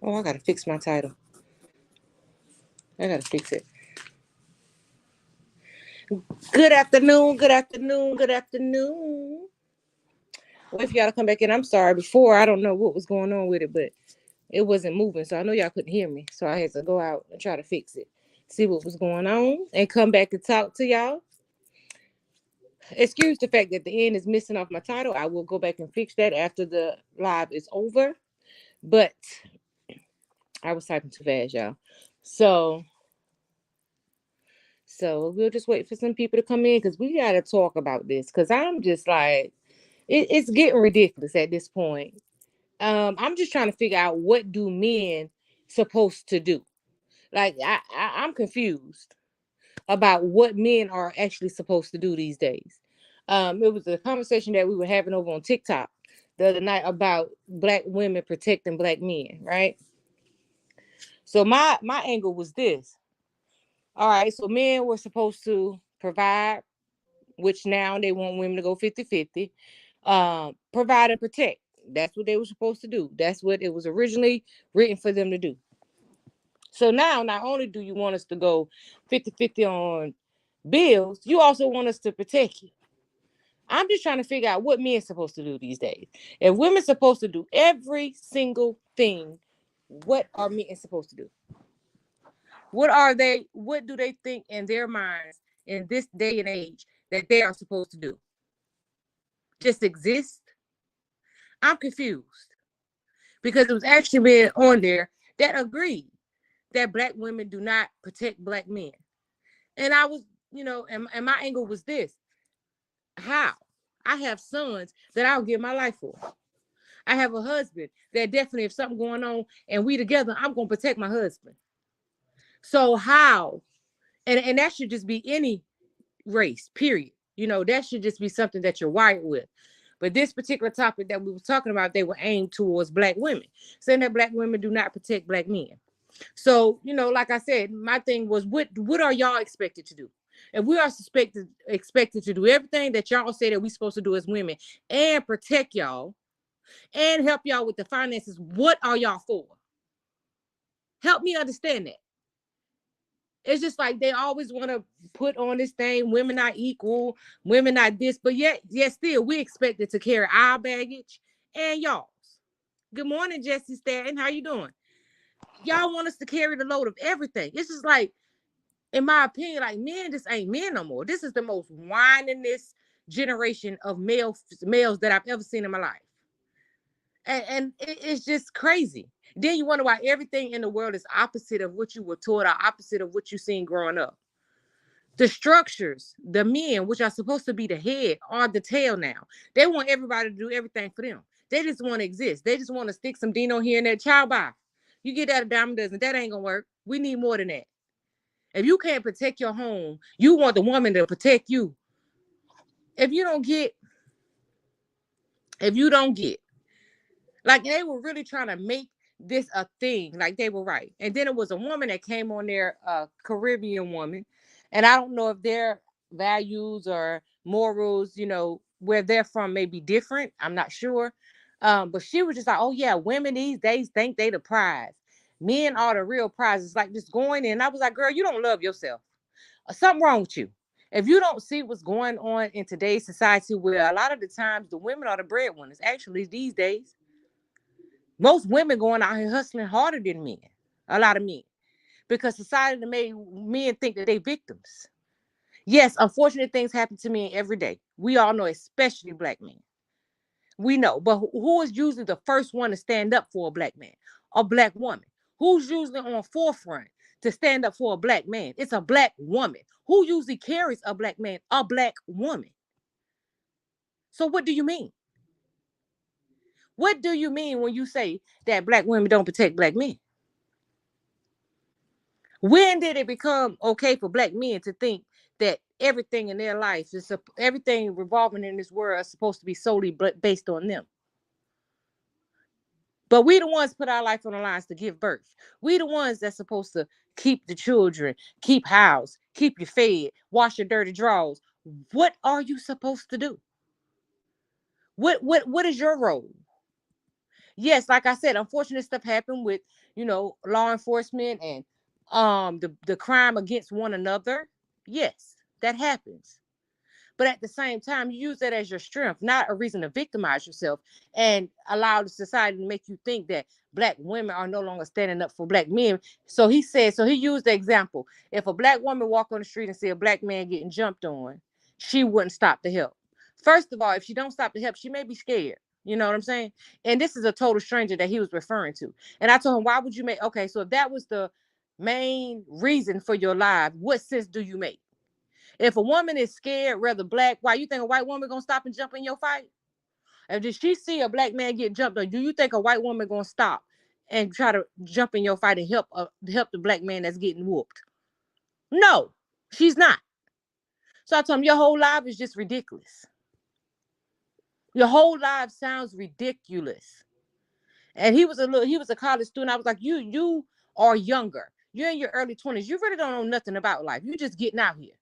Oh, I gotta fix my title. I gotta fix it. Good afternoon, good afternoon, good afternoon. Well, if y'all to come back in, I'm sorry. Before, I don't know what was going on with it, but it wasn't moving. So I know y'all couldn't hear me. So I had to go out and try to fix it, see what was going on, and come back and talk to y'all. Excuse the fact that the end is missing off my title. I will go back and fix that after the live is over. But I was typing too fast, y'all. So so we'll just wait for some people to come in because we gotta talk about this. Cause I'm just like it's getting ridiculous at this point. I'm just trying to figure out what do men supposed to do. Like I'm confused about what men are actually supposed to do these days. It was a conversation that we were having over on TikTok the other night about black women protecting black men, right? So my angle was this. All right, so men were supposed to provide, which now they want women to go 50-50. Provide and protect. That's what they were supposed to do. That's what it was originally written for them to do. So now, not only do you want us to go 50-50 on bills, you also want us to protect you. I'm just trying to figure out what men supposed to do these days. If women supposed to do every single thing, what are men supposed to do? What are they? What do they think in their minds in this day and age that they are supposed to do? Just exist? I'm confused because it was actually being on there that agreed that black women do not protect black men. And I was, and my angle was this. How? I have sons that I'll give my life for. I have a husband that definitely, if something going on and we together, I'm going to protect my husband. So how? And that should just be any race, period. That should just be something that you're wired with. But this particular topic that we were talking about, they were aimed towards black women, saying that black women do not protect black men. So, like I said, my thing was, what are y'all expected to do? If we are expected to do everything that y'all say that we're supposed to do as women and protect y'all and help y'all with the finances, what are y'all for? Help me understand that. It's just like they always want to put on this thing, women are equal, women are this, but yet still we expected to carry our baggage and y'all's. Good morning, Jesse Stanton. How you doing? Y'all want us to carry the load of everything. It's just like, in my opinion, like men just ain't men no more. This is the most whiningest generation of males that I've ever seen in my life. And it's just crazy. Then you wonder why everything in the world is opposite of what you were taught or opposite of what you seen growing up. The structures, the men, which are supposed to be the head, are the tail now. They want everybody to do everything for them. They just want to exist. They just want to stick some Dino here and there. Child by. You get that a dime a dozen. That ain't gonna work. We need more than that. If you can't protect your home, you want the woman to protect you. If you don't get, if you don't get, like they were really trying to make this a thing, like they were right. And then it was a woman that came on there, a Caribbean woman, and I don't know if their values or morals, where they're from may be different. I'm not sure. But she was just like, oh yeah, women these days think they the prize. Men are the real prize. It's like just going in. I was like, girl, you don't love yourself. Something wrong with you. If you don't see what's going on in today's society, where a lot of the times the women are the breadwinners, actually these days, most women going out here hustling harder than men, a lot of men, because society made men think that they victims. Yes, unfortunate things happen to men every day. We all know, especially black men. We know, but who is usually the first one to stand up for a black man, a black woman? Who's usually on forefront to stand up for a black man? It's a black woman. Who usually carries a black man? A black woman. So what do you mean? What do you mean when you say that black women don't protect black men? When did it become okay for black men to think that everything in their life is everything revolving in this world is supposed to be solely based on them? But we the ones put our life on the lines to give birth. We the ones that's supposed to keep the children, keep house, keep you fed, wash your dirty drawers. What are you supposed to do? What is your role? Yes, like I said, unfortunate stuff happened with, law enforcement and the crime against one another. Yes, that happens. But at the same time, you use that as your strength, not a reason to victimize yourself and allow the society to make you think that black women are no longer standing up for black men. So he used the example. If a black woman walk on the street and see a black man getting jumped on, she wouldn't stop to help. First of all, if she don't stop to help, she may be scared. You know what I'm saying? And this is a total stranger that he was referring to. And I told him, why would you make, okay, so if that was the main reason for your life, what sense do you make? If a woman is scared, whether black, white, you think a white woman gonna stop and jump in your fight? If she see a black man get jumped on, do you think a white woman gonna stop and try to jump in your fight and help the black man that's getting whooped? No, she's not. So I told him, your whole life is just ridiculous. Your whole life sounds ridiculous. And he was a college student. I was like, you are younger. You're in your early 20s. You really don't know nothing about life. You're just getting out here.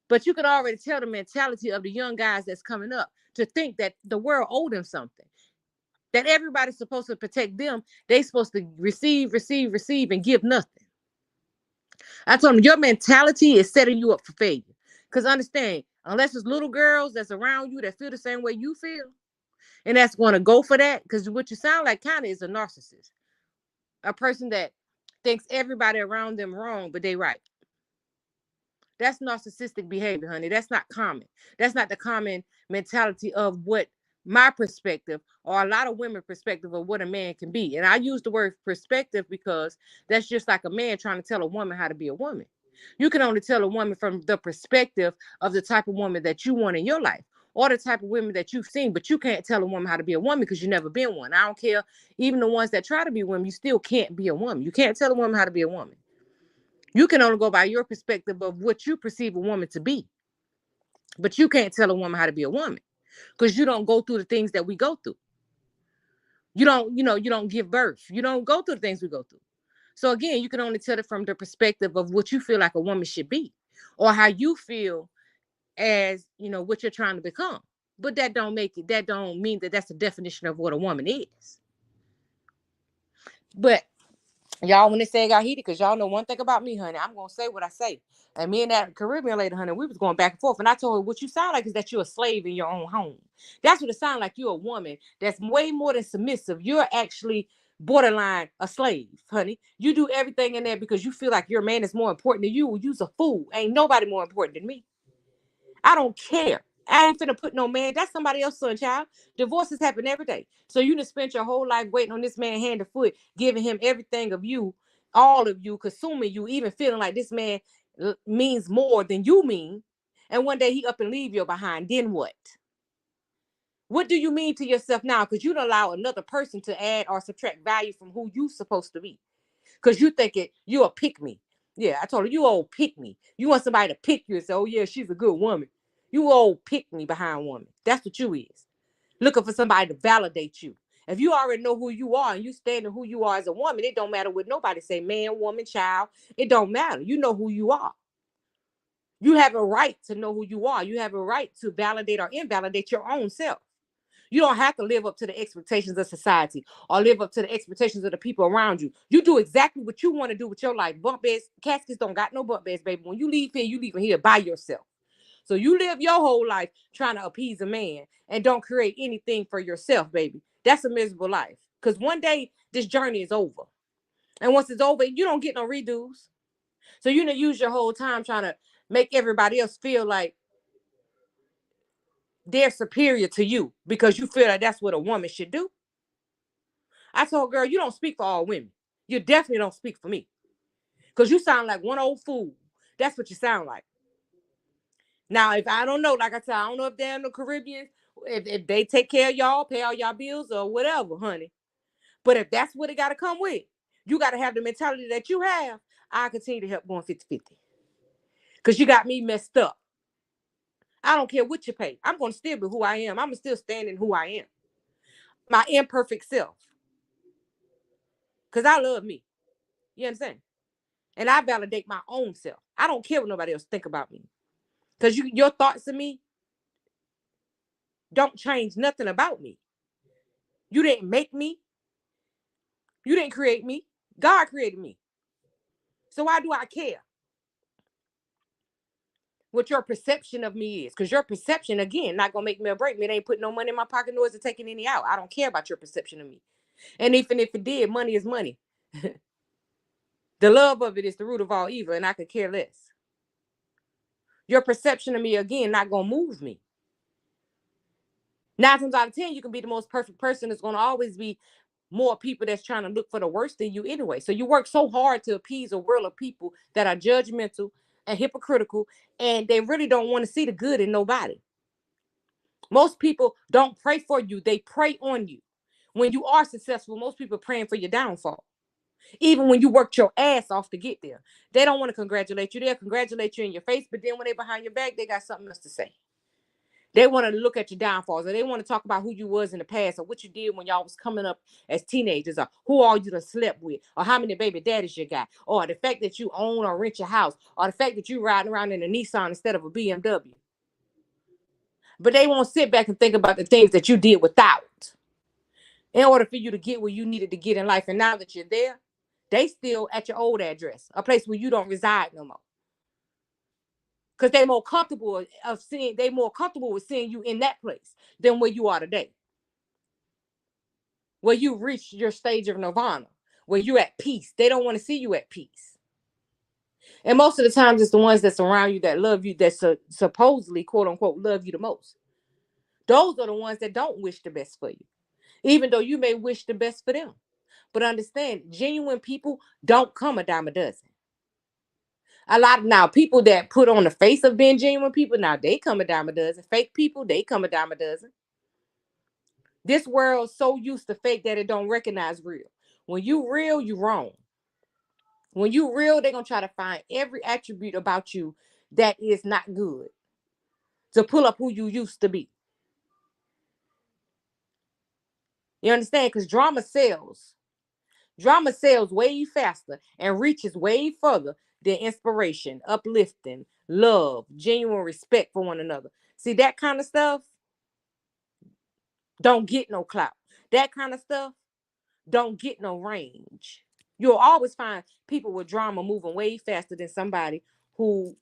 But you can already tell the mentality of the young guys that's coming up to think that the world owed them something, that everybody's supposed to protect them. They supposed to receive, and give nothing. I told them, your mentality is setting you up for failure. Because understand, unless it's little girls that's around you that feel the same way you feel, and that's going to go for that, because what you sound like kind of is a narcissist, a person that thinks everybody around them wrong, but they right. That's narcissistic behavior, honey. That's not common. That's not the common mentality of what my perspective or a lot of women's perspective of what a man can be. And I use the word perspective because that's just like a man trying to tell a woman how to be a woman. You can only tell a woman from the perspective of the type of woman that you want in your life or the type of women that you've seen, but you can't tell a woman how to be a woman because you've never been one. I don't care. Even the ones that try to be women, you still can't be a woman. You can't tell a woman how to be a woman. You can only go by your perspective of what you perceive a woman to be. But you can't tell a woman how to be a woman because you don't go through the things that we go through. You don't give birth. You don't go through the things we go through. So again, you can only tell it from the perspective of what you feel like a woman should be or how you feel as, what you're trying to become. But that don't mean that that's the definition of what a woman is. But y'all, when they say it got heated, because y'all know one thing about me, honey, I'm going to say what I say. And me and that Caribbean lady, honey, we was going back and forth. And I told her, what you sound like is that you're a slave in your own home. That's what it sounds like. You're a woman that's way more than submissive. You're actually borderline a slave, honey. You do everything in there because you feel like your man is more important than you. You's a fool. Ain't nobody more important than me. I don't care. I ain't finna put no man. That's somebody else's son, child. Divorces happen every day. So you just spent your whole life waiting on this man hand to foot, giving him everything of you, all of you, consuming you, even feeling like this man means more than you mean. And one day he up and leave you behind. Then what? What do you mean to yourself now? Because you don't allow another person to add or subtract value from who you supposed to be. Because you think you a pick me. Yeah, I told her, you old pick me. You want somebody to pick you and say, oh yeah, she's a good woman. You old pick me behind woman. That's what you is. Looking for somebody to validate you. If you already know who you are and you stand in who you are as a woman, it don't matter what nobody say, man, woman, child. It don't matter. You know who you are. You have a right to know who you are. You have a right to validate or invalidate your own self. You don't have to live up to the expectations of society or live up to the expectations of the people around you. You do exactly what you want to do with your life. Bump beds, caskets don't got no bump beds, baby. When you leave here, you leaving here by yourself. So you live your whole life trying to appease a man and don't create anything for yourself, baby. That's a miserable life. Because one day this journey is over. And once it's over, you don't get no redos. So you don't use your whole time trying to make everybody else feel like they're superior to you because you feel like that's what a woman should do. I told girl, you don't speak for all women. You definitely don't speak for me. Because you sound like one old fool. That's what you sound like. Now, if I don't know, like I said, I don't know if they're in the Caribbean, if they take care of y'all, pay all y'all bills or whatever, honey. But if that's what it got to come with, you got to have the mentality that you have. I continue to help going 50-50. Because you got me messed up. I don't care what you pay. I'm going to still be who I am. I'm still standing who I am. My imperfect self. Because I love me. You understand? And I validate my own self. I don't care what nobody else think about me. Because your thoughts of me don't change nothing about me. You didn't make me. You didn't create me. God created me. So why do I care what your perception of me is? Because your perception, again, not going to make me or break me. It ain't putting no money in my pocket, nor is it taking any out. I don't care about your perception of me. And even if it did, money is money. The love of it is the root of all evil, and I could care less. Your perception of me, again, not going to move me. 9 times out of 10, you can be the most perfect person. It's going to always be more people that's trying to look for the worst in you anyway. So you work so hard to appease a world of people that are judgmental and hypocritical, and they really don't want to see the good in nobody. Most people don't pray for you. They pray on you. When you are successful, most people are praying for your downfall. Even when you worked your ass off to get there, they don't want to congratulate you. They'll congratulate you in your face, but then when they're behind your back, they got something else to say. They want to look at your downfalls, or they want to talk about who you was in the past, or what you did when y'all was coming up as teenagers, or who all you done slept with, or how many baby daddies you got, or the fact that you own or rent your house, or the fact that you riding around in a Nissan instead of a BMW. But they won't sit back and think about the things that you did without in order for you to get where you needed to get in life. And now that you're there, they still at your old address, a place where you don't reside no more. Because they more comfortable with seeing you in that place than where you are today. Where you reached your stage of nirvana, where you're at peace. They don't want to see you at peace. And most of the times it's the ones that surround you, that love you, that supposedly, quote unquote, love you the most. Those are the ones that don't wish the best for you, even though you may wish the best for them. But understand, genuine people don't come a dime a dozen. A lot now, people that put on the face of being genuine people, now they come a dime a dozen. Fake people, they come a dime a dozen. This world's so used to fake that it don't recognize real. When you real, you wrong. When you real, they're gonna try to find every attribute about you that is not good to pull up who you used to be. You understand? Because drama sells. Drama sells way faster and reaches way further than inspiration, uplifting, love, genuine respect for one another. See, that kind of stuff don't get no clout. That kind of stuff don't get no range. You'll always find people with drama moving way faster than somebody who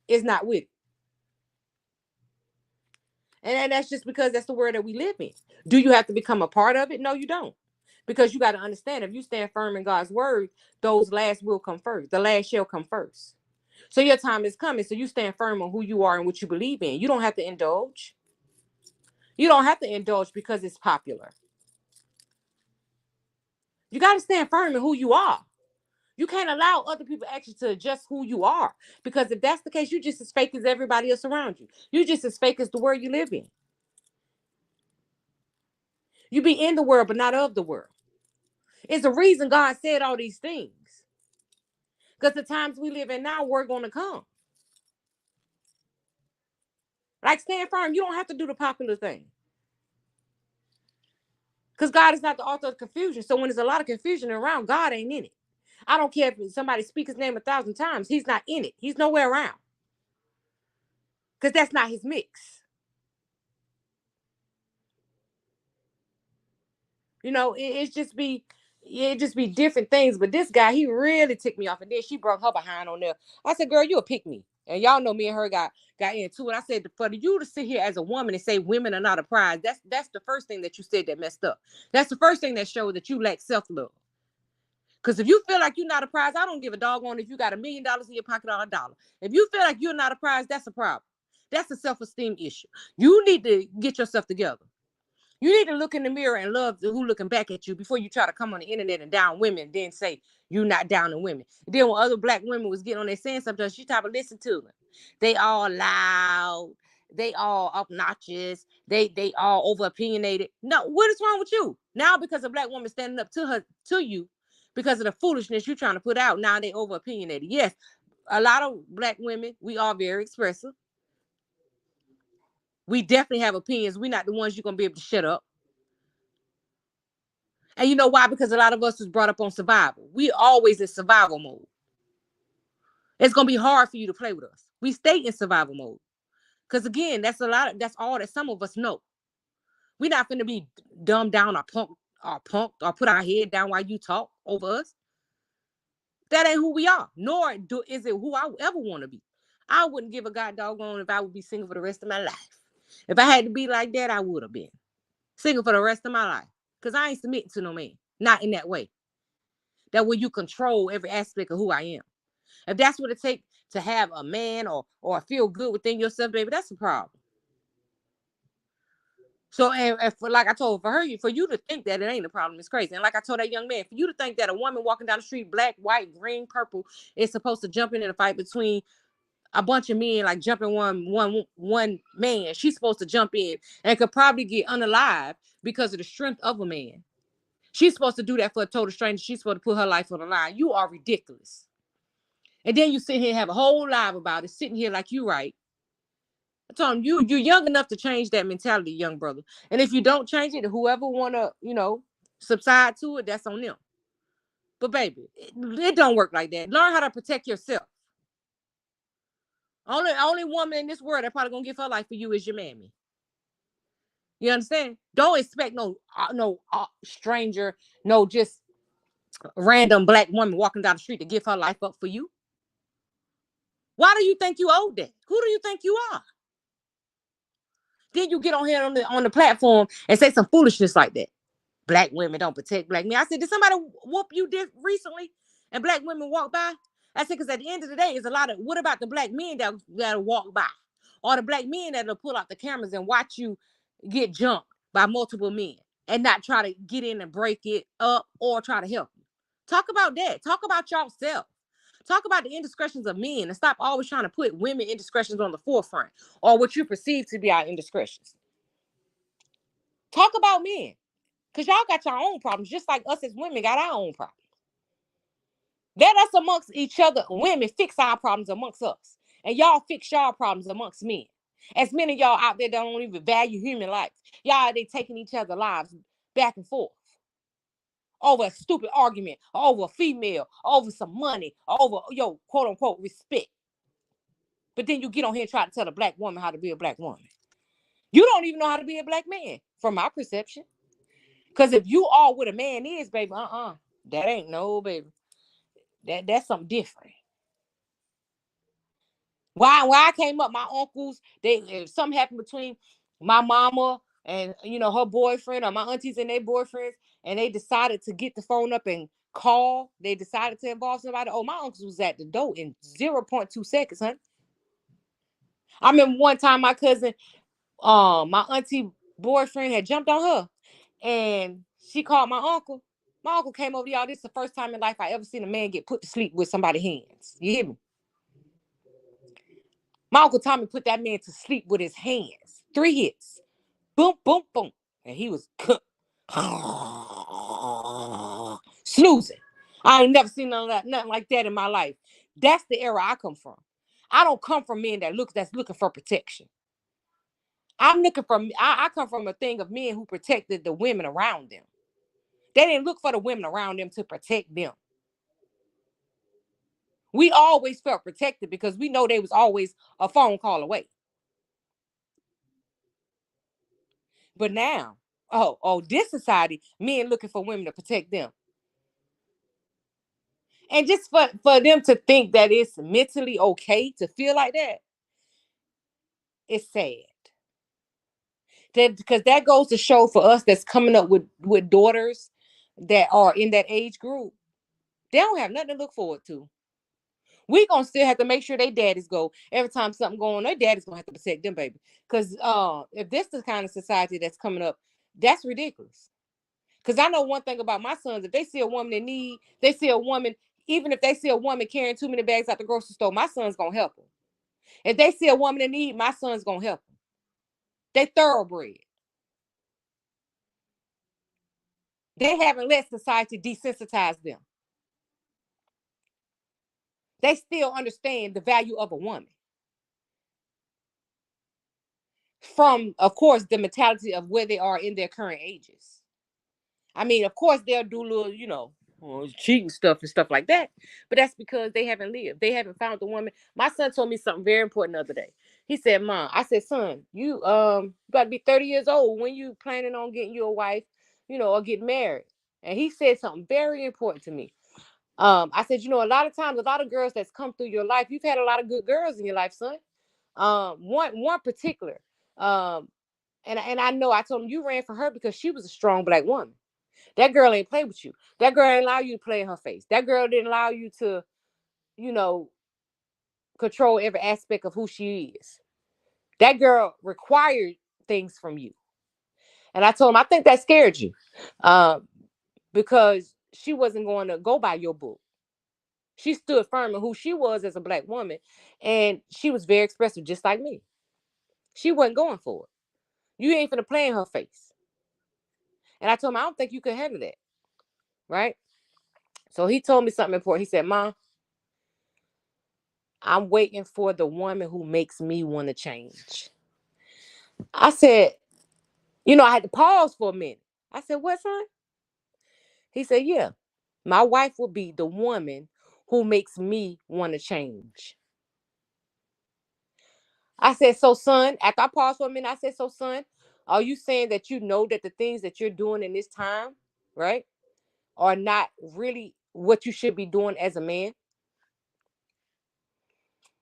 is not with it. And that's just because that's the world that we live in. Do you have to become a part of it? No, you don't. Because you got to understand, if you stand firm in God's word, those last will come first. The last shall come first. So your time is coming. So you stand firm on who you are and what you believe in. You don't have to indulge. You don't have to indulge because it's popular. You got to stand firm in who you are. You can't allow other people actually to adjust who you are. Because if that's the case, you're just as fake as everybody else around you. You're just as fake as the world you live in. You be in the world, but not of the world. It's the reason God said all these things. Because the times we live in now, we're going to come. Like, stand firm. You don't have to do the popular thing. Because God is not the author of confusion. So when there's a lot of confusion around, God ain't in it. I don't care if somebody speaks his name 1,000 times. He's not in it. He's nowhere around. Because that's not his mix. You know, it just be different things. But this guy, he really ticked me off. And then she broke her behind on there. I said, girl, you a pick me. And y'all know me and her got into it. I said, for you to sit here as a woman and say women are not a prize, that's the first thing that you said that messed up. That's the first thing that showed that you lack self-love. Because if you feel like you're not a prize, I don't give a doggone if you got $1 million in your pocket or $1. If you feel like you're not a prize, that's a problem. That's a self-esteem issue. You need to get yourself together. You need to look in the mirror and love who looking back at you before you try to come on the internet and down women and then say you're not down in women. And then when other black women was getting on there saying something, she type of listen to them. They all loud. They all obnoxious. They all over opinionated. No, what is wrong with you? Now because a black woman standing up to you because of the foolishness you're trying to put out, now they over opinionated. Yes, a lot of black women, we are very expressive. We definitely have opinions. We're not the ones you're going to be able to shut up. And you know why? Because a lot of us was brought up on survival. We always in survival mode. It's going to be hard for you to play with us. We stay in survival mode. Because again, that's all that some of us know. We're not going to be dumbed down or or punked or put our head down while you talk over us. That ain't who we are, nor is it who I ever want to be. I wouldn't give a god doggone if I would be single for the rest of my life. If I had to be like that, I would have been single for the rest of my life. Because I ain't submitting to no man. Not in that way. That way you control every aspect of who I am. If that's what it takes to have a man or feel good within yourself, baby, that's a problem. So, and for, like I told, for you to think that it ain't a problem, it's crazy. And like I told that young man, for you to think that a woman walking down the street, black, white, green, purple, is supposed to jump in a fight between a bunch of men, like jumping one man, she's supposed to jump in and could probably get unalive because of the strength of a man. She's supposed to do that for a total stranger. She's supposed to put her life on the line. You are ridiculous. And then you sit here and have a whole live about it, sitting here like you right. I told him, you're young enough to change that mentality, young brother. And if you don't change it, whoever want to, subside to it, that's on them. But baby, it don't work like that. Learn how to protect yourself. Only woman in this world that probably gonna give her life for you is your mammy. You understand? Don't expect no stranger, no just random black woman walking down the street to give her life up for you. Why do you think you owe that? Who do you think you are? Then you get on here on the platform and say some foolishness like that. Black women don't protect black men. I said, did somebody whoop you recently and black women walk by? I said, because at the end of the day, it's a lot of, what about the black men that'll walk by? Or the black men that'll pull out the cameras and watch you get jumped by multiple men and not try to get in and break it up or try to help you. Talk about that. Talk about yourself. Talk about the indiscretions of men and stop always trying to put women indiscretions on the forefront or what you perceive to be our indiscretions. Talk about men. Because y'all got your own problems, just like us as women got our own problems. Let us amongst each other, women, fix our problems amongst us. And y'all fix y'all problems amongst men. As many of y'all out there that don't even value human life, y'all, they taking each other's lives back and forth over a stupid argument, over a female, over some money, over your quote unquote respect. But then you get on here and try to tell a black woman how to be a black woman. You don't even know how to be a black man, from my perception. Because if you are what a man is, baby, that ain't no, baby. That's something different. Why I came up, my uncles, if something happened between my mama and her boyfriend or my aunties and their boyfriends, and they decided to get the phone up and call, they decided to involve somebody. Oh, my uncles was at the door in 0.2 seconds, huh? I remember one time my cousin, my auntie boyfriend had jumped on her, and she called my uncle. My uncle came over, y'all. This is the first time in life I ever seen a man get put to sleep with somebody's hands. You hear me? My Uncle Tommy put that man to sleep with his hands. 3 hits. Boom, boom, boom. And he was snoozing. I ain't never seen nothing like that in my life. That's the era I come from. I don't come from men that's looking for protection. I come from a thing of men who protected the women around them. They didn't look for the women around them to protect them. We always felt protected because we know they was always a phone call away. But now, this society, men looking for women to protect them. And just for them to think that it's mentally okay to feel like that, it's sad. Because that goes to show for us that's coming up with daughters that are in that age group, they don't have nothing to look forward to. We gonna still have to make sure their daddies go every time something going on. Their daddies gonna have to protect them, baby. Because if this is the kind of society that's coming up, that's ridiculous. Because I know one thing about my sons: if they see a woman in need, they see a woman. Even if they see a woman carrying too many bags out the grocery store, my son's gonna help them. If they see a woman in need, my son's gonna help them. They thoroughbred. They haven't let society desensitize them. They still understand the value of a woman. From, of course, the mentality of where they are in their current ages. I mean, of course, they'll do little, cheating stuff and stuff like that. But that's because they haven't lived. They haven't found the woman. My son told me something very important the other day. He said, Mom, I said, son, you got to be 30 years old when you planning on getting you a wife. or getting married. And he said something very important to me. I said, a lot of times, a lot of girls that's come through your life, you've had a lot of good girls in your life, son. One particular, and I know I told him you ran for her because she was a strong black woman. That girl ain't play with you. That girl ain't allow you to play in her face. That girl didn't allow you to, you know, control every aspect of who she is. That girl required things from you. And I told him, I think that scared you, because she wasn't going to go by your book. She stood firm in who she was as a black woman, and she was very expressive, just like me. She wasn't going for it. You ain't finna play in her face. And I told him, I don't think you can handle that, right? So he told me something important. He said, Mom, I'm waiting for the woman who makes me want to change. I said, I had to pause for a minute. I said, what, son? He said, yeah, my wife will be the woman who makes me want to change. I said, so, son, after I paused for a minute, I said, so, son, are you saying that you know that the things that you're doing in this time, right, are not really what you should be doing as a man?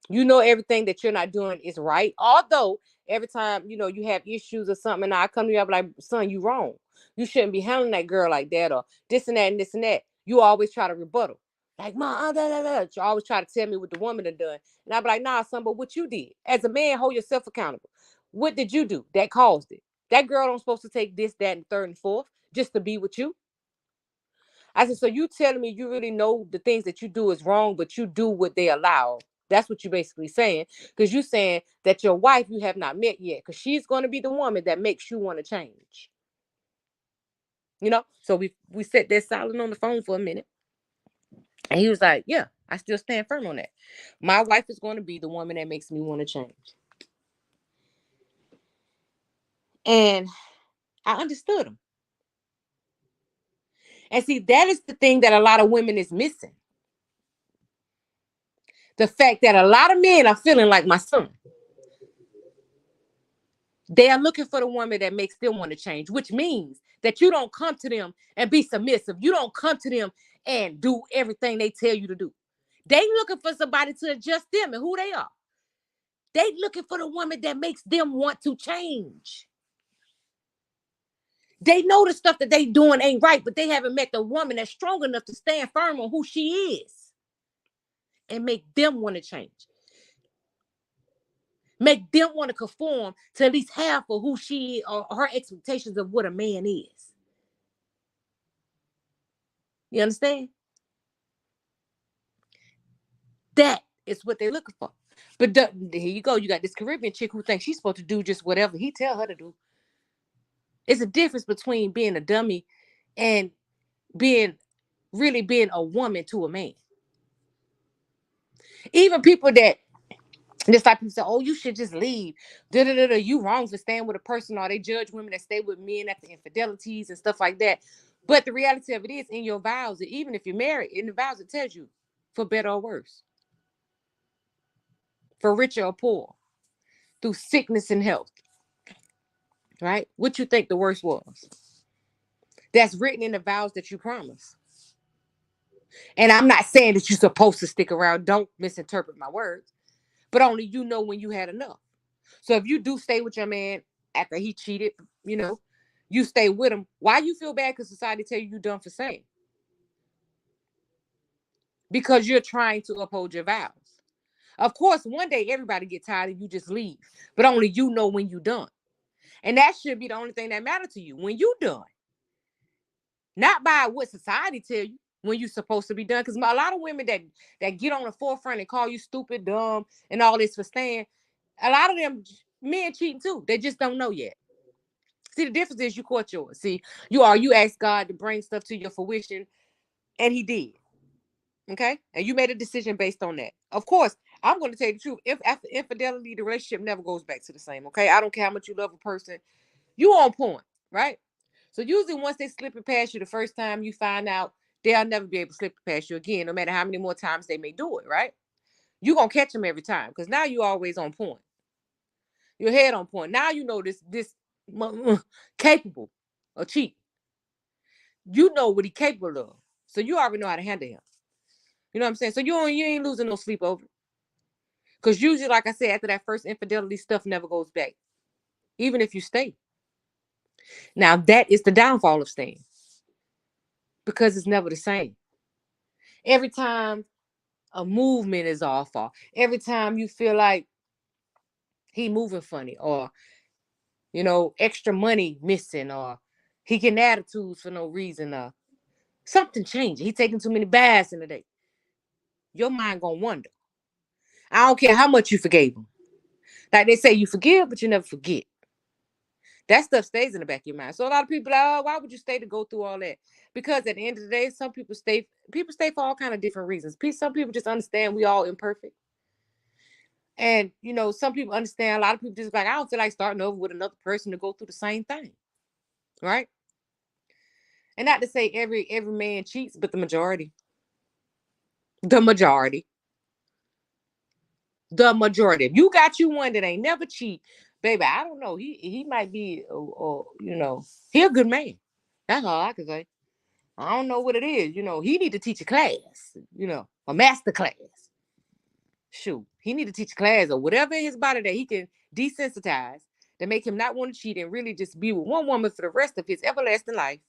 You know everything that you're not doing is right. Although every time, you have issues or something, and I come to you, I'm like, son, you wrong. You shouldn't be handling that girl like that, or this and that and this and that. You always try to rebuttal. Like, Mom, you always try to tell me what the woman had done. And I'll be like, nah, son, but what you did. As a man, hold yourself accountable. What did you do that caused it? That girl don't supposed to take this, that, and third and fourth just to be with you. I said, so you telling me you really know the things that you do is wrong, but you do what they allow. That's what you're basically saying. Because you're saying that your wife you have not met yet. Because she's going to be the woman that makes you want to change. So we sat there silent on the phone for a minute. And he was like, yeah, I still stand firm on that. My wife is going to be the woman that makes me want to change. And I understood him. And see, that is the thing that a lot of women is missing. The fact that a lot of men are feeling like my son. They are looking for the woman that makes them want to change, which means that you don't come to them and be submissive. You don't come to them and do everything they tell you to do. They looking for somebody to adjust them and who they are. They looking for the woman that makes them want to change. They know the stuff that they doing ain't right, but they haven't met the woman that's strong enough to stand firm on who she is and make them want to change. Make them want to conform to at least half of who she is or her expectations of what a man is. You understand? That is what they're looking for. But here you go. You got this Caribbean chick who thinks she's supposed to do just whatever he tell her to do. It's a difference between being a dummy and really being a woman to a man. Even people that just like people say, oh, you should just leave. Da-da-da-da. You wrong for staying with a person, or they judge women that stay with men after infidelities and stuff like that. But the reality of it is, in your vows, even if you're married, in the vows it tells you for better or worse, for richer or poor, through sickness and health. Right? What you think the worst was? That's written in the vows that you promise. And I'm not saying that you're supposed to stick around. Don't misinterpret my words. But only you know when you had enough. So if you do stay with your man after he cheated, you stay with him. Why you feel bad because society tell you done for saying? Because you're trying to uphold your vows. Of course, one day everybody get tired and you just leave. But only you know when you done. And that should be the only thing that matters to you. When you done. Not by what society tell you when you're supposed to be done. Because a lot of women that get on the forefront and call you stupid, dumb, and all this for staying, a lot of them men cheating too. They just don't know yet. See, the difference is you caught yours. See, you asked God to bring stuff to your fruition, and he did. Okay? And you made a decision based on that. Of course, I'm going to tell you the truth. If after infidelity, the relationship never goes back to the same. Okay? I don't care how much you love a person. You on point, right? So usually once they slip it past you the first time, you find out they'll never be able to slip it past you again, no matter how many more times they may do it, right? You're going to catch them every time because now you're always on point. Your head on point. Now you know this capable of cheating. You know what he's capable of. So you already know how to handle him. You know what I'm saying? So you ain't losing no sleep over it. Because usually, like I said, after that first infidelity, stuff never goes back. Even if you stay. Now, that is the downfall of staying. Because it's never the same. Every time a movement is off, or every time you feel like he moving funny, or extra money missing, or he getting attitudes for no reason, or something changing. He taking too many baths in a day. Your mind gonna wonder. I don't care how much you forgave him. Like they say, you forgive, but you never forget. That stuff stays in the back of your mind. So a lot of people, why would you stay to go through all that? Because at the end of the day, some people stay. People stay for all kind of different reasons. Some people just understand we all imperfect. And some people understand. A lot of people just like, I don't feel like starting over with another person to go through the same thing, right? And not to say every man cheats, but the majority. The majority. The majority. If you got you one that ain't never cheat, baby, I don't know. He might be, he a good man. That's all I can say. I don't know what it is. He need to teach a class. A master class. Shoot, he need to teach a class or whatever in his body that he can desensitize to make him not want to cheat and really just be with one woman for the rest of his everlasting life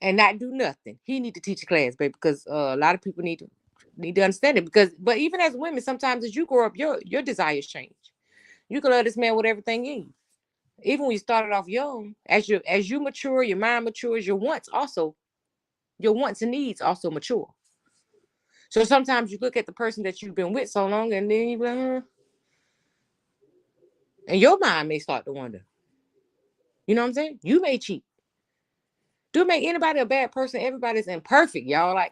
and not do nothing. He need to teach a class, baby, because a lot of people need to understand it. But even as women, sometimes as you grow up, your desires change. You can love this man with everything in you. Even when you started off young, as you mature, your mind matures, your wants and needs also mature. So sometimes you look at the person that you've been with so long, and then you like, and your mind may start to wonder. You know what I'm saying? You may cheat. Do make anybody a bad person? Everybody's imperfect, y'all. Like,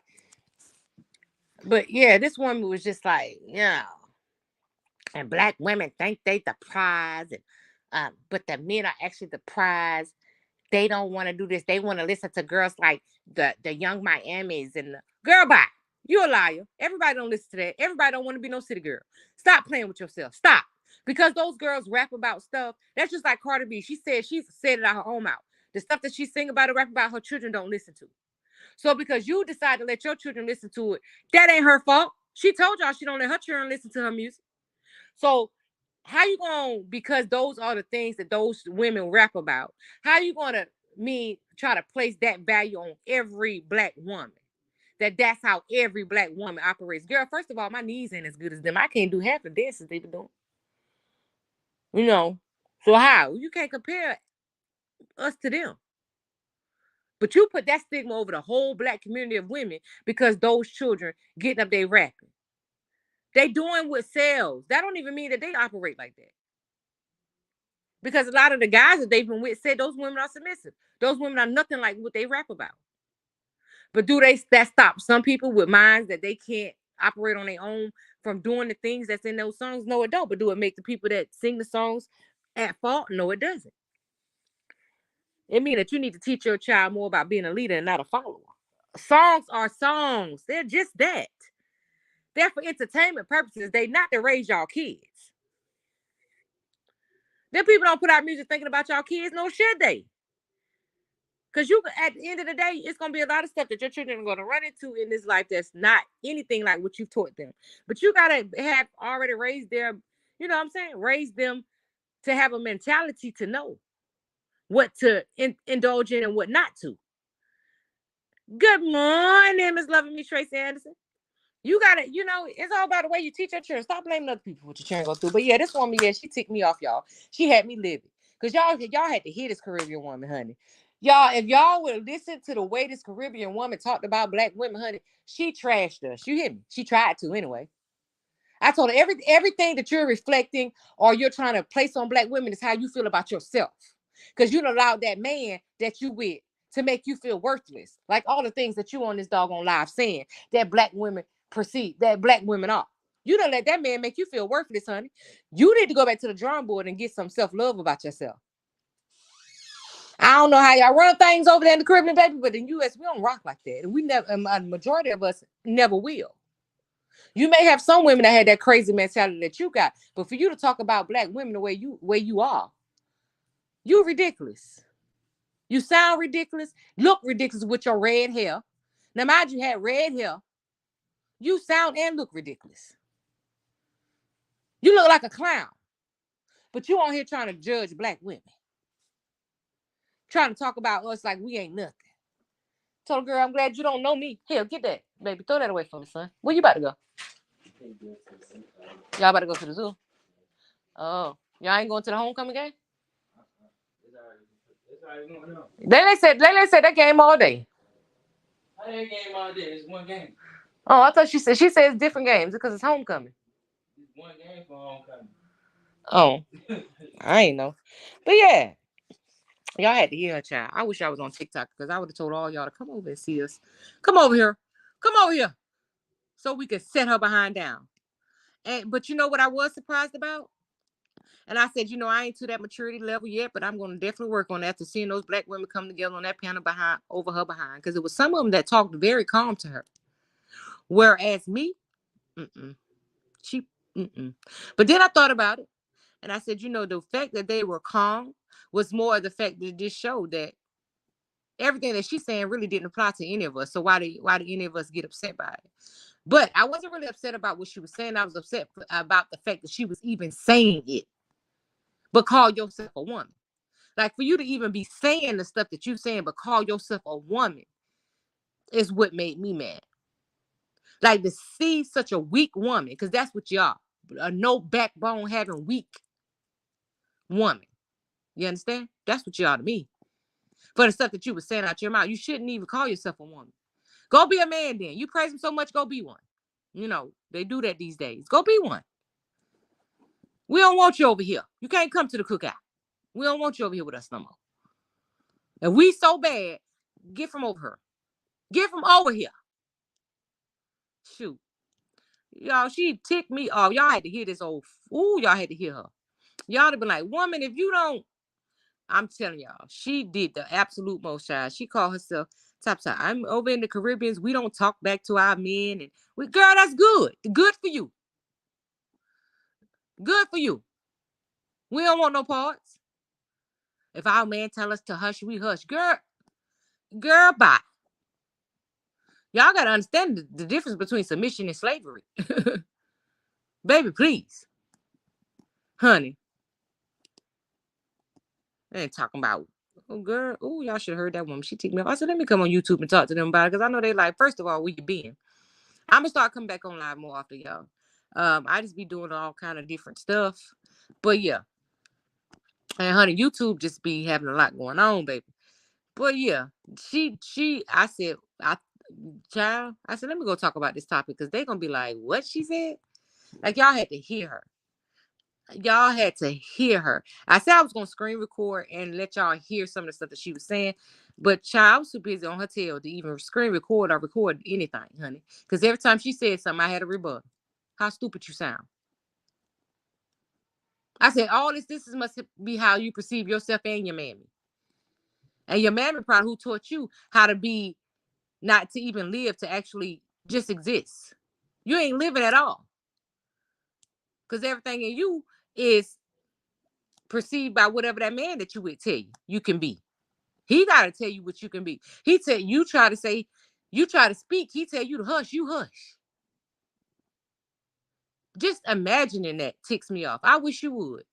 but yeah, this woman was just like, and black women think they the prize, and but the men are actually the prize. They don't want to do this. They want to listen to girls like the Young Miamis and the girl bye. You a liar. Everybody don't listen to that. Everybody don't want to be no city girl. Stop playing with yourself. Stop. Because those girls rap about stuff. That's just like Cardi B. She said it out her own mouth. The stuff that she sing about and rap about, her children don't listen to. So because you decide to let your children listen to it, that ain't her fault. She told y'all she don't let her children listen to her music. So how you going to, because those are the things that those women rap about, how you going to try to place that value on every black woman? That's how every black woman operates. Girl, first of all, my knees ain't as good as them. I can't do half the dances they been doing. So how? You can't compare us to them. But you put that stigma over the whole black community of women because those children getting up there rapping. They doing what sells. That don't even mean that they operate like that. Because a lot of the guys that they've been with said those women are submissive. Those women are nothing like what they rap about. But do that stop some people with minds that they can't operate on their own from doing the things that's in those songs? No, it don't. But do it make the people that sing the songs at fault? No, it doesn't. It means that you need to teach your child more about being a leader and not a follower. Songs are songs. They're just that. They're for entertainment purposes. They not to raise y'all kids. Then people don't put out music thinking about y'all kids. No, should they? Because at the end of the day, it's going to be a lot of stuff that your children are going to run into in this life that's not anything like what you've taught them. But you got to have already raised their, you know what I'm saying? Raise them to have a mentality to know what to indulge in and what not to. Good morning, Miss Loving Me, Tracy Anderson. You got to, it's all about the way you teach your children. Stop blaming other people for what your children go through. But yeah, this woman, she ticked me off, y'all. She had me living. Because y'all had to hear this Caribbean woman, honey. Y'all, if y'all would listen to the way this Caribbean woman talked about black women, honey, she trashed us. You hear me? She tried to anyway. I told her everything that you're reflecting or you're trying to place on black women is how you feel about yourself. Because you allowed that man that you with to make you feel worthless. Like all the things that you on this doggone live saying that black women perceive, that black women are. You don't let that man make you feel worthless, honey. You need to go back to the drawing board and get some self-love about yourself. I don't know how y'all run things over there in the Caribbean, baby, but in the U.S., we don't rock like that. And we never, a majority of us never will. You may have some women that had that crazy mentality that you got, but for you to talk about black women the way you are, you're ridiculous. You sound ridiculous, look ridiculous with your red hair. Now, mind you had red hair. You sound and look ridiculous. You look like a clown. But you on here trying to judge black women. Trying to talk about us like we ain't nothing. Told the girl, I'm glad you don't know me. Here, get that, baby. Throw that away from me, son. Where you about to go? Y'all about to go to the zoo? Oh, y'all ain't going to the homecoming game? They said that game all day. How that game all day? It's one game. Oh, I thought she said it's different games because it's homecoming. It's one game for homecoming. Oh, I ain't know. But yeah, y'all had to hear her, child. I wish I was on TikTok because I would have told all y'all to come over and see us. Come over here. Come over here. So we could set her behind down. But you know what I was surprised about? And I said, I ain't to that maturity level yet, but I'm going to definitely work on that after seeing those black women come together on that panel over her behind. Because it was some of them that talked very calm to her. Whereas me, she. But then I thought about it. And I said, the fact that they were calm was more the fact that this showed that everything that she's saying really didn't apply to any of us. So why did any of us get upset by it? But I wasn't really upset about what she was saying. I was upset about the fact that she was even saying it. But call yourself a woman. Like, for you to even be saying the stuff that you're saying, but call yourself a woman is what made me mad. Like, to see such a weak woman, because that's what y'all, a no backbone having weak woman. You understand? That's what you are to me. For the stuff that you were saying out your mouth, you shouldn't even call yourself a woman. Go be a man then. You praise him so much, go be one. They do that these days. Go be one. We don't want you over here. You can't come to the cookout. We don't want you over here with us no more. And we so bad, get from over here. Get from over here. Shoot. Y'all, she ticked me off. Y'all had to hear this old fool. Y'all had to hear her. Y'all have been like, woman, if you don't, I'm telling y'all, she did the absolute most, child. She called herself top. I'm over in the Caribbeans. We don't talk back to our men. And girl, that's good. Good for you. Good for you. We don't want no parts. If our man tell us to hush, we hush. Girl, bye. Y'all got to understand the difference between submission and slavery. Baby, please. Honey. They ain't talking about, oh, girl. Oh, y'all should have heard that woman. She ticked me off. I said, let me come on YouTube and talk to them about it. Because I know they like, first of all, where you been? I'm going to start coming back on live more often, y'all. I just be doing all kind of different stuff. But, yeah. And, honey, YouTube just be having a lot going on, baby. But, yeah. I said, child, I said, let me go talk about this topic. Because they're going to be like, what she said? Like, y'all had to hear her. Y'all had to hear her. I said I was going to screen record and let y'all hear some of the stuff that she was saying. But child, I was too busy on her tail to even screen record or record anything, honey. Because every time she said something, I had a rebuttal. How stupid you sound. I said, all this must be how you perceive yourself and your mammy. And your mammy probably who taught you how to be, not to even live, to actually just exist. You ain't living at all. Because everything in you is perceived by whatever that man that you would tell you can be. He got to tell you what you can be. He tell you try to speak. He tell you to hush, you hush. Just imagining that ticks me off. I wish you would.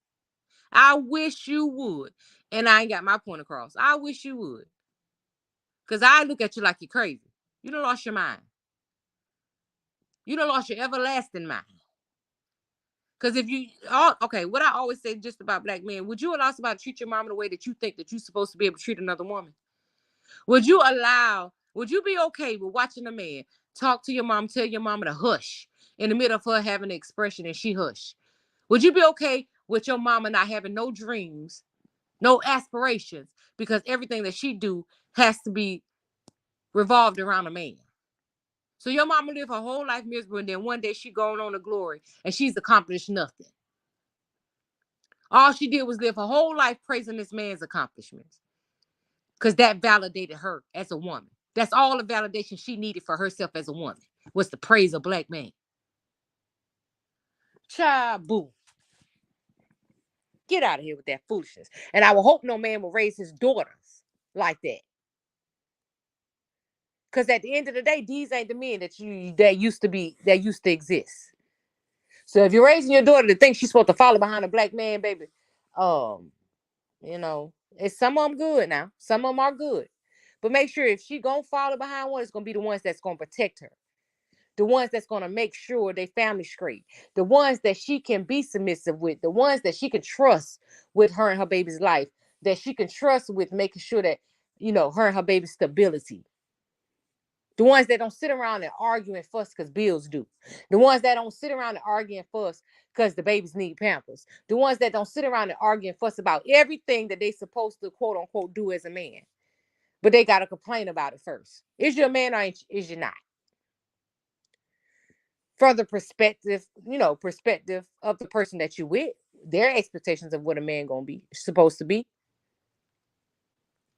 I wish you would. And I ain't got my point across. I wish you would. Because I look at you like you're crazy. You done lost your mind. You done lost your everlasting mind. Because what I always say just about black men, would you allow somebody to treat your mom in the way that you think that you're supposed to be able to treat another woman? Would you be okay with watching a man talk to your mom, tell your mama to hush in the middle of her having an expression and she hush? Would you be okay with your mama not having no dreams, no aspirations, because everything that she do has to be revolved around a man? So your mama lived her whole life miserable, and then one day she going on to glory and she's accomplished nothing. All she did was live her whole life praising this man's accomplishments. Because that validated her as a woman. That's all the validation she needed for herself as a woman, was to praise a black man. Child, boo. Get out of here with that foolishness. And I will hope no man will raise his daughters like that. Because at the end of the day, these ain't the men that used to exist. So if you're raising your daughter to think she's supposed to follow behind a black man, baby, um, it's some of them good now. Some of them are good. But make sure if she gonna follow behind one, it's gonna be the ones that's gonna protect her. The ones that's gonna make sure they family straight. The ones that she can be submissive with. The ones that she can trust with her and her baby's life. That she can trust with making sure that, her and her baby's stability. The ones that don't sit around and argue and fuss because bills do. The ones that don't sit around and argue and fuss because the babies need Pampers. The ones that don't sit around and argue and fuss about everything that they supposed to quote unquote do as a man. But they got to complain about it first. Is you a man or is you not? From the perspective of the person that you with, their expectations of what a man gonna be supposed to be.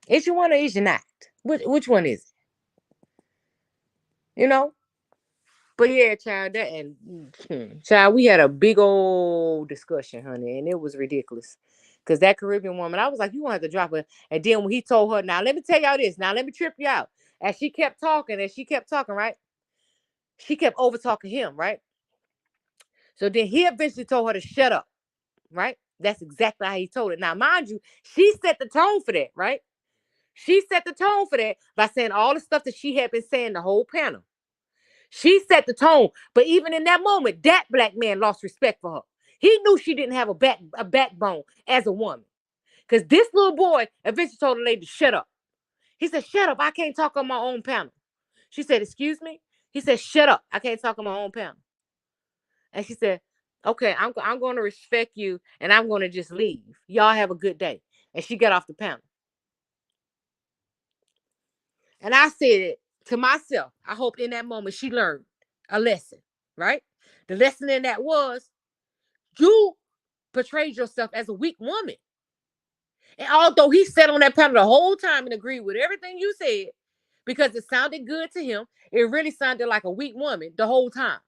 Is you one or is you not? Which one is it? But yeah, child, child, we had a big old discussion, honey, and it was ridiculous. Cause that Caribbean woman, I was like, you want to have to drop her. And then when he told her, now let me tell y'all this, now let me trip you out. As she kept talking, right? She kept over talking him, right? So then he eventually told her to shut up, right? That's exactly how he told it. Now, mind you, she set the tone for that, right? She set the tone for that by saying all the stuff that she had been saying the whole panel. She set the tone, but even in that moment, that black man lost respect for her. He knew she didn't have a backbone as a woman. Because this little boy eventually told the lady to shut up. He said, shut up. I can't talk on my own panel. She said, excuse me? He said, shut up. I can't talk on my own panel. And she said, okay, I'm going to respect you and I'm going to just leave. Y'all have a good day. And she got off the panel. And I said it to myself. I hope in that moment she learned a lesson, right? The lesson in that was you portrayed yourself as a weak woman. And although he sat on that panel the whole time and agreed with everything you said, because it sounded good to him, it really sounded like a weak woman the whole time.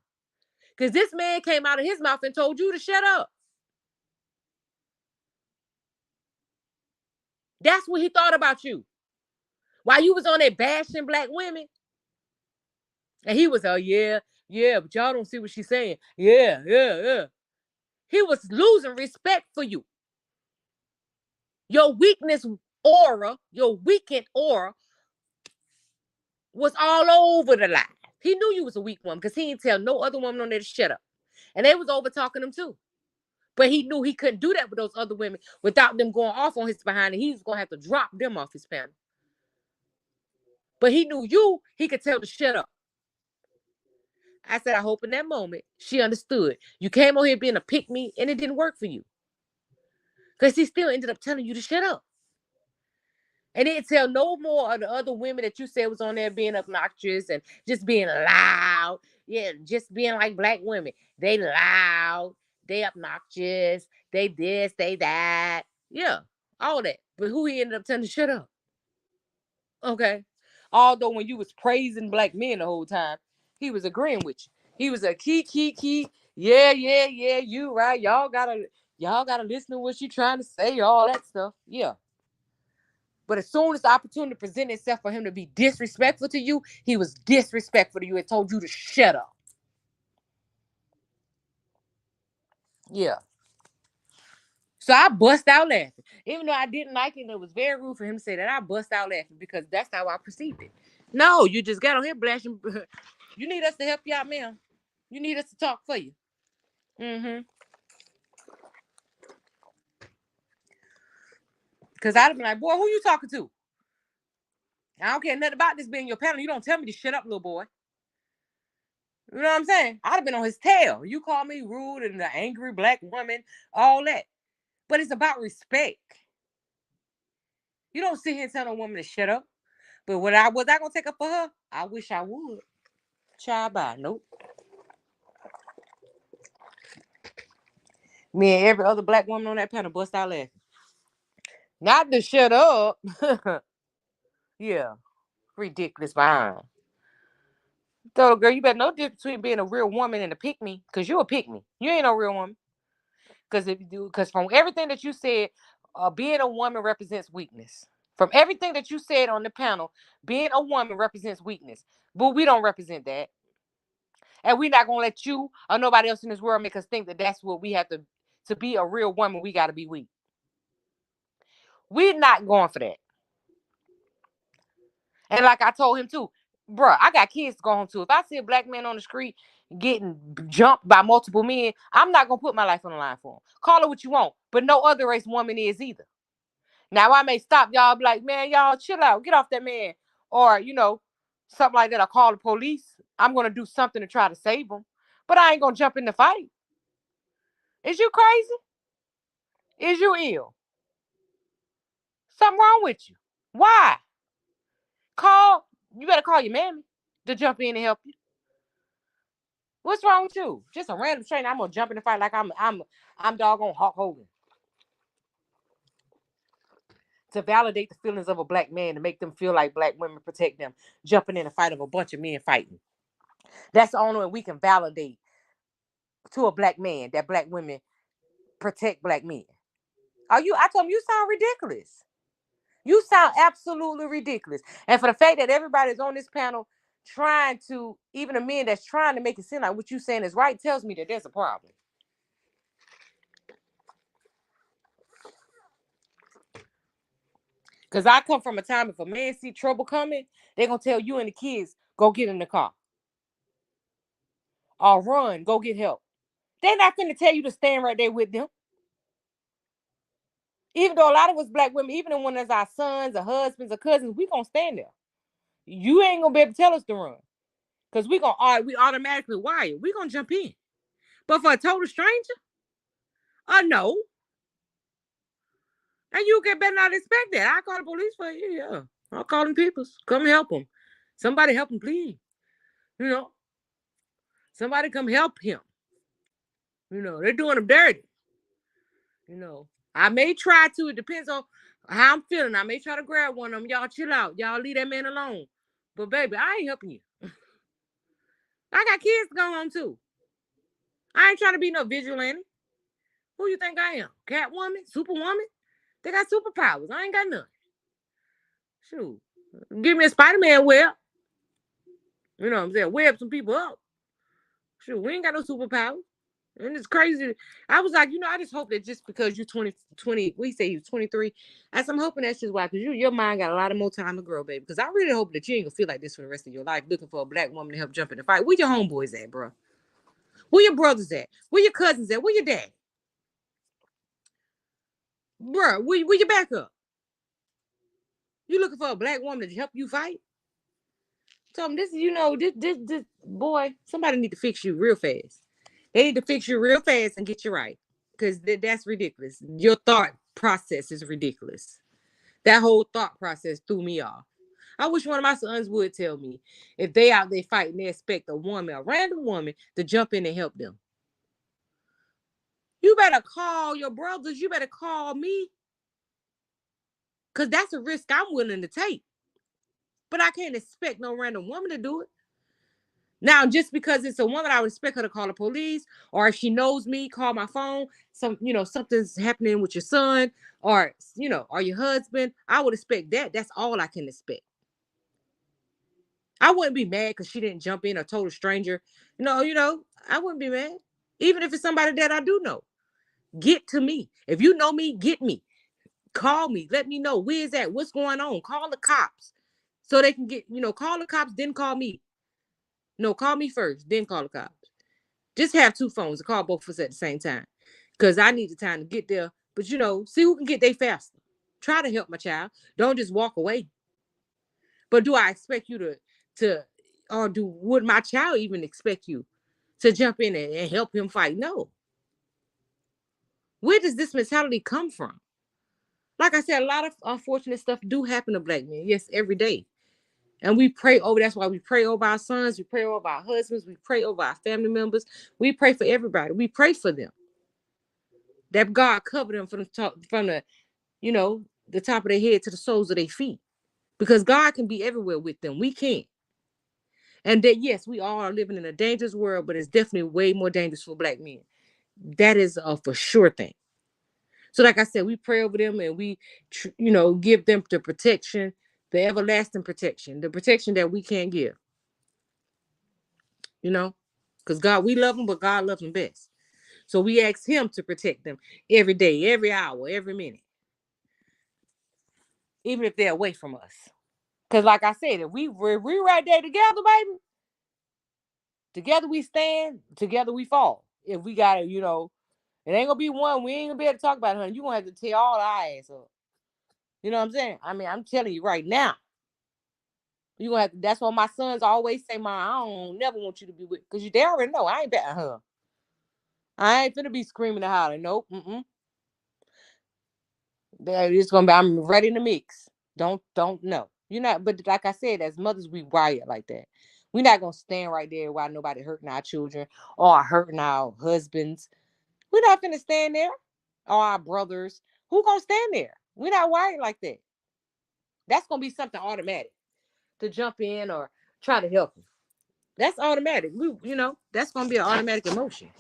Because this man came out of his mouth and told you to shut up. That's what he thought about you. While you was on there bashing black women. And he was, oh, yeah, but y'all don't see what she's saying. Yeah. He was losing respect for you. Your weakness aura, your weakened aura was all over the line. He knew you was a weak woman because he didn't tell no other woman on there to shut up. And they was over talking him too. But he knew he couldn't do that with those other women without them going off on his behind, and he was going to have to drop them off his panel. But he knew he could tell to shut up. I said, I hope in that moment she understood. You came on here being a pick-me, and it didn't work for you. Because he still ended up telling you to shut up. And didn't tell no more of the other women that you said was on there being obnoxious and just being loud. Yeah, just being like black women. They loud, they obnoxious, they this, they that. Yeah, all that. But who he ended up telling to shut up? Okay. Although when you was praising black men the whole time, he was agreeing with you. He was a key. Yeah, you right. Y'all gotta listen to what you trying to say, all that stuff. Yeah. But as soon as the opportunity presented itself for him to be disrespectful to you, he was disrespectful to you and told you to shut up. Yeah. So I bust out laughing. Even though I didn't like it, and it was very rude for him to say that, I bust out laughing because that's how I perceived it. No, you just got on here blasting. You need us to help you out, ma'am. You need us to talk for you. Mm-hmm. Because I'd have been like, boy, who you talking to? I don't care nothing about this being your panel. You don't tell me to shut up, little boy. You know what I'm saying? I'd have been on his tail. You call me rude and the angry black woman, all that. But it's about respect. You don't sit here and tell a woman to shut up. But was I gonna take up for her? I wish I would. Child bye. Nope. Me and every other black woman on that panel bust out laughing. Not to shut up. Yeah. Ridiculous behind. So, girl, you better know the difference between being a real woman and a pick-me, because you're a pick-me. You ain't no real woman. Because from everything that you said, being a woman represents weakness. From everything that you said on the panel, being a woman represents weakness. But we don't represent that. And we're not going to let you or nobody else in this world make us think that that's what we have to be a real woman, we got to be weak. We're not going for that. And like I told him too, bruh, I got kids to go home to. If I see a black man on the street getting jumped by multiple men, I'm not going to put my life on the line for him. Call it what you want, but no other race woman is either. Now, I may stop y'all, be like, man, y'all chill out, get off that man. Or, something like that. I call the police. I'm going to do something to try to save them. But I ain't going to jump in the fight. Is you crazy? Is you ill? Something wrong with you? Why? You better call your mammy to jump in and help you. What's wrong with you? Just a random stranger. I'm gonna jump in the fight like I'm doggone Hulk Hogan. To validate the feelings of a black man, to make them feel like black women protect them, jumping in a fight of a bunch of men fighting. That's the only way we can validate to a black man that black women protect black men. I told him, you sound ridiculous. You sound absolutely ridiculous. And for the fact that everybody's on this panel trying to, even the men that's trying to make it seem like what you're saying is right, tells me that there's a problem. Because I come from a time, if a man see trouble coming, they're going to tell you and the kids, go get in the car. Or run, go get help. They're not going to tell you to stand right there with them. Even though a lot of us black women, even when it's our sons or husbands or cousins, we going to stand there. You ain't going to be able to tell us to run. Because we automatically wire. We going to jump in. But for a total stranger? No. And you better not expect that. I call the police for you. Yeah. I'll call them peoples. Come help them. Somebody help him, please. Somebody come help him. They're doing him dirty. I may try to. It depends on how I'm feeling. I may try to grab one of them. Y'all chill out. Y'all leave that man alone. But baby, I ain't helping you. I got kids to go home too. I ain't trying to be no vigilante. Who you think I am? Catwoman? Superwoman? They got superpowers. I ain't got none. Shoot. Give me a Spider-Man web. You know what I'm saying? Web some people up. Shoot, we ain't got no superpowers. And it's crazy. I was like, I just hope that just because you're 20, we say you're 23, I'm hoping that's just why, because your mind got a lot of more time to grow, baby. Because I really hope that you ain't gonna feel like this for the rest of your life, looking for a black woman to help jump in the fight. Where your homeboys at, bro? Where your brothers at? Where your cousins at? Where your dad? Bro, where your backup? You looking for a black woman to help you fight? Tell them this, this boy, somebody need to fix you real fast. They need to fix you real fast and get you right. Because that's ridiculous. Your thought process is ridiculous. That whole thought process threw me off. I wish one of my sons would tell me if they out there fighting, they expect a random woman, to jump in and help them. You better call your brothers. You better call me. Because that's a risk I'm willing to take. But I can't expect no random woman to do it. Now, just because it's a woman, I would expect her to call the police, or if she knows me, call my phone. Something's happening with your son, or your husband. I would expect that. That's all I can expect. I wouldn't be mad because she didn't jump in, a total stranger. I wouldn't be mad. Even if it's somebody that I do know. Get to me. If you know me, get me. Call me. Let me know. Where's that? What's going on? Call the cops. So they can call the cops, then call me. No, call me first, then call the cops. Just have two phones and call both of us at the same time. Because I need the time to get there. But, see who can get there faster. Try to help my child. Don't just walk away. But do I expect you would my child even expect you to jump in and help him fight? No. Where does this mentality come from? Like I said, a lot of unfortunate stuff do happen to black men. Yes, every day. And we pray over, that's why we pray over our sons, we pray over our husbands, we pray over our family members, we pray for everybody. We pray for them. That God cover them from the top of their head to the soles of their feet. Because God can be everywhere with them. We can't. And that, yes, we all are living in a dangerous world, but it's definitely way more dangerous for black men. That is a for sure thing. So like I said, we pray over them and we, give them the protection, the everlasting protection, the protection that we can't give, because God, we love them, but God loves them best. So we ask him to protect them every day, every hour, every minute, even if they're away from us. Because like I said, if we're right there together, baby, together we stand, together we fall. If we got to, it ain't going to be one. We ain't going to be able to talk about it, honey. You're going to have to tear all our ass up. You know what I'm saying? I mean, I'm telling you right now. You gonna have to, that's why my sons always say, "Ma, I don't never want you to be with," because they already know I ain't betting her. I ain't finna be screaming and hollering. Nope. It's gonna be. I'm ready to mix. Don't know. You're not. But like I said, as mothers, we wired like that. We're not gonna stand right there while nobody hurting our children or hurting our husbands. We're not finna stand there. Or our brothers. Who gonna stand there? We're not wired like that. That's gonna be something automatic to jump in or try to help them. That's automatic. That's gonna be an automatic emotion.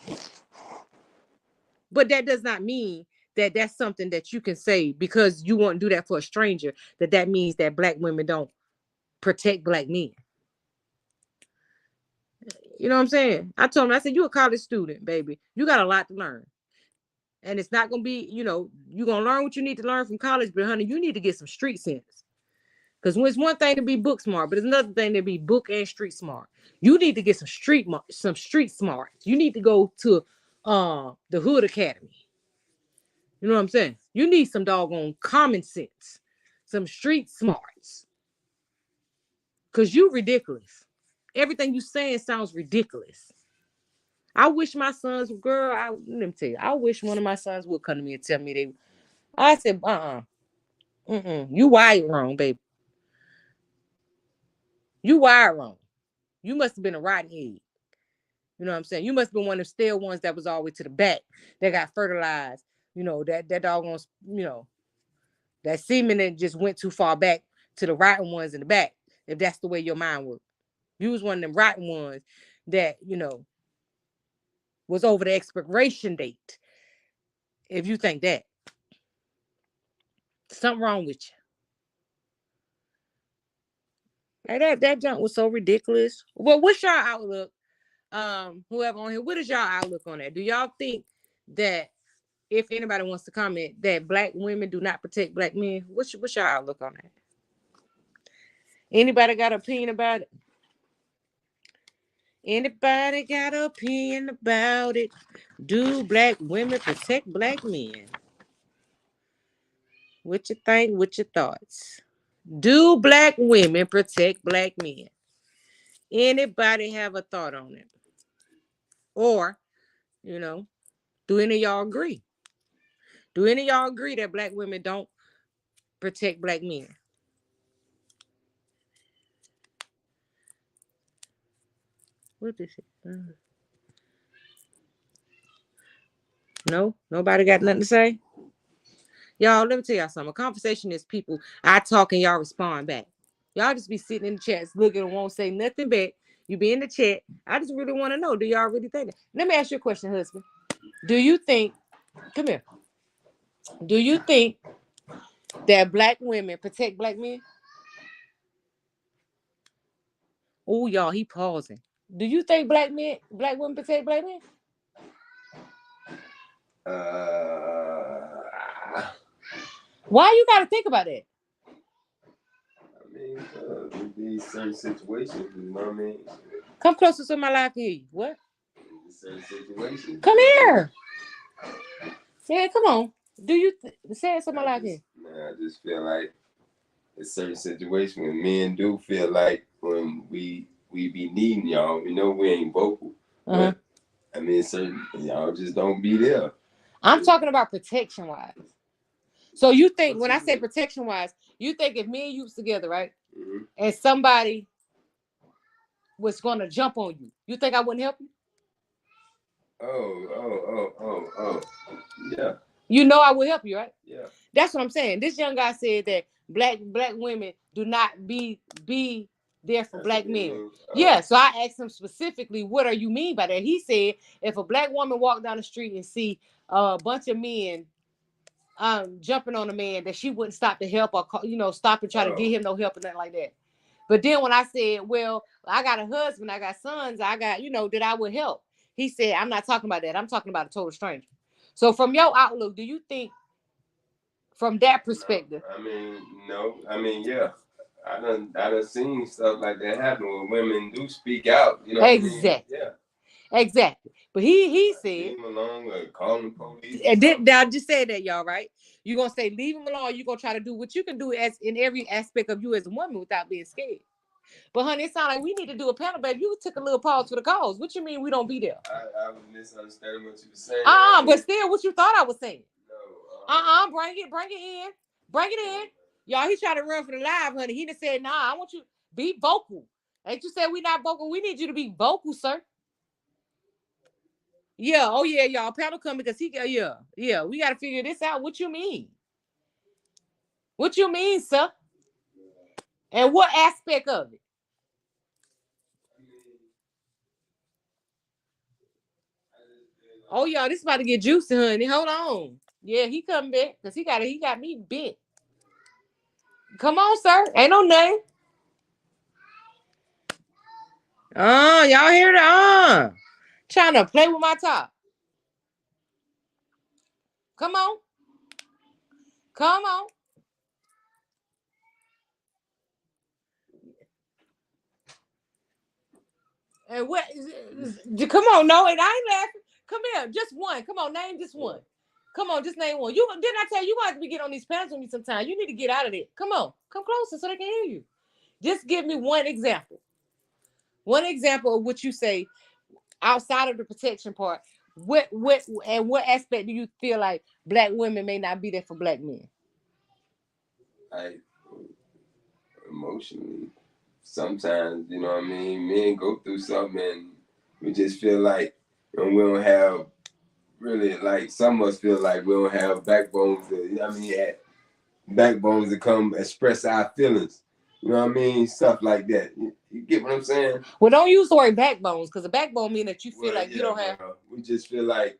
But that does not mean that that's something that you can say because you won't do that for a stranger. That means that black women don't protect black men. You know what I'm saying? I told him, I said, "You a college student, baby. You got a lot to learn. And it's not gonna be, you're gonna learn what you need to learn from college, but honey, you need to get some street sense. Because it's one thing to be book smart, but it's another thing to be book and street smart. You need to get some street smart. You need to go to the Hood Academy. You know what I'm saying? You need some doggone common sense, some street smarts. Because you ridiculous. Everything you saying sounds ridiculous. I wish my sons, girl, let me tell you, I wish one of my sons would come to me and tell me I said, you wired wrong, baby. You wired wrong. You must have been a rotten egg. You know what I'm saying? You must have been one of the stale ones that was all the way to the back that got fertilized. That doggone, that semen that just went too far back to the rotten ones in the back, if that's the way your mind worked. You was one of them rotten ones that, was over the expiration date. If you think that. Something wrong with you. Like that junk was so ridiculous. Well, what's your outlook? Whoever on here, what is y'all outlook on that? Do y'all think that if anybody wants to comment that black women do not protect black men, what's your outlook on that? Anybody got an opinion about it? Anybody got an opinion about it? Do black women protect black men? What you think? What your thoughts? Do black women protect black men? Anybody have a thought on it? Or, do any of y'all agree? Do any of y'all agree that black women don't protect black men? What is it? No? Nobody got nothing to say? Y'all, let me tell y'all something. A conversation is people. I talk and y'all respond back. Y'all just be sitting in the chats looking and won't say nothing back. You be in the chat. I just really want to know, do y'all really think that? Let me ask you a question, husband. Do you think, come here. Do you think that black women protect black men? Oh, y'all, he pausing. Do you think black women protect black men? Why you got to think about that? I mean, these certain situations, you know what I mean? Come closer so my life can hear you. What? Certain situations. Come here. Yeah, come on. Do you say it so my life here? I just feel like in certain situations when men do feel like when we be needing y'all, we ain't vocal. But I mean, certain y'all just don't be there. I'm talking about protection wise. So you think when I say protection wise, you think if me and you was together, right? Mm-hmm. And somebody was gonna jump on you, you think I wouldn't help you? Oh. Yeah. I would help you, right? Yeah. That's what I'm saying. This young guy said that black women do not be there for black men. Yeah, so I asked him specifically, what do you mean by that? He said, if a black woman walk down the street and see a bunch of men jumping on a man that she wouldn't stop to help or stop and try to get him no help or nothing like that. But then when I said, well, I got a husband, I got sons, I got, that I would help. He said, I'm not talking about that. I'm talking about a total stranger. So from your outlook, do you think from that perspective? No. Yeah. I done seen stuff like that happen where women do speak out. Exactly. Yeah. Exactly. But he said, leave him alone or call the police. And I just said that, y'all, right? You're gonna say leave him alone, you're gonna try to do what you can do as in every aspect of you as a woman without being scared. But honey, it sounds like we need to do a panel, baby. You took a little pause for the cause. What you mean we don't be there? I was misunderstanding what you were saying. But still, what you thought I was saying? No. Bring it in. Y'all, he trying to run for the live, honey. He just said, nah, I want you to be vocal. Ain't you said we not vocal? We need you to be vocal, sir. Yeah, oh yeah, y'all. Panel come because we got to figure this out. What you mean? What you mean, sir? And what aspect of it? Oh, y'all, this about to get juicy, honey. Hold on. Yeah, he coming back because he got me bit. Come on, sir. Ain't no name. Y'all hear that? Trying to play with my top. Come on. And what? Come on, no, and I ain't laughing. Come here, just one. Come on, name just one. Come on, just name one. Didn't I tell you, you have to get on these panels with me sometime? You need to get out of there. Come on, come closer so they can hear you. Just give me one example. One example of what you say outside of the protection part. What aspect do you feel like black women may not be there for black men? Like emotionally, sometimes men go through something and we just feel like we don't have really, like, some of us feel like we don't have backbones backbones to come express our feelings. Stuff like that. You get what I'm saying? Well, don't use the word backbones, because a backbone means that you feel you don't have. We just feel like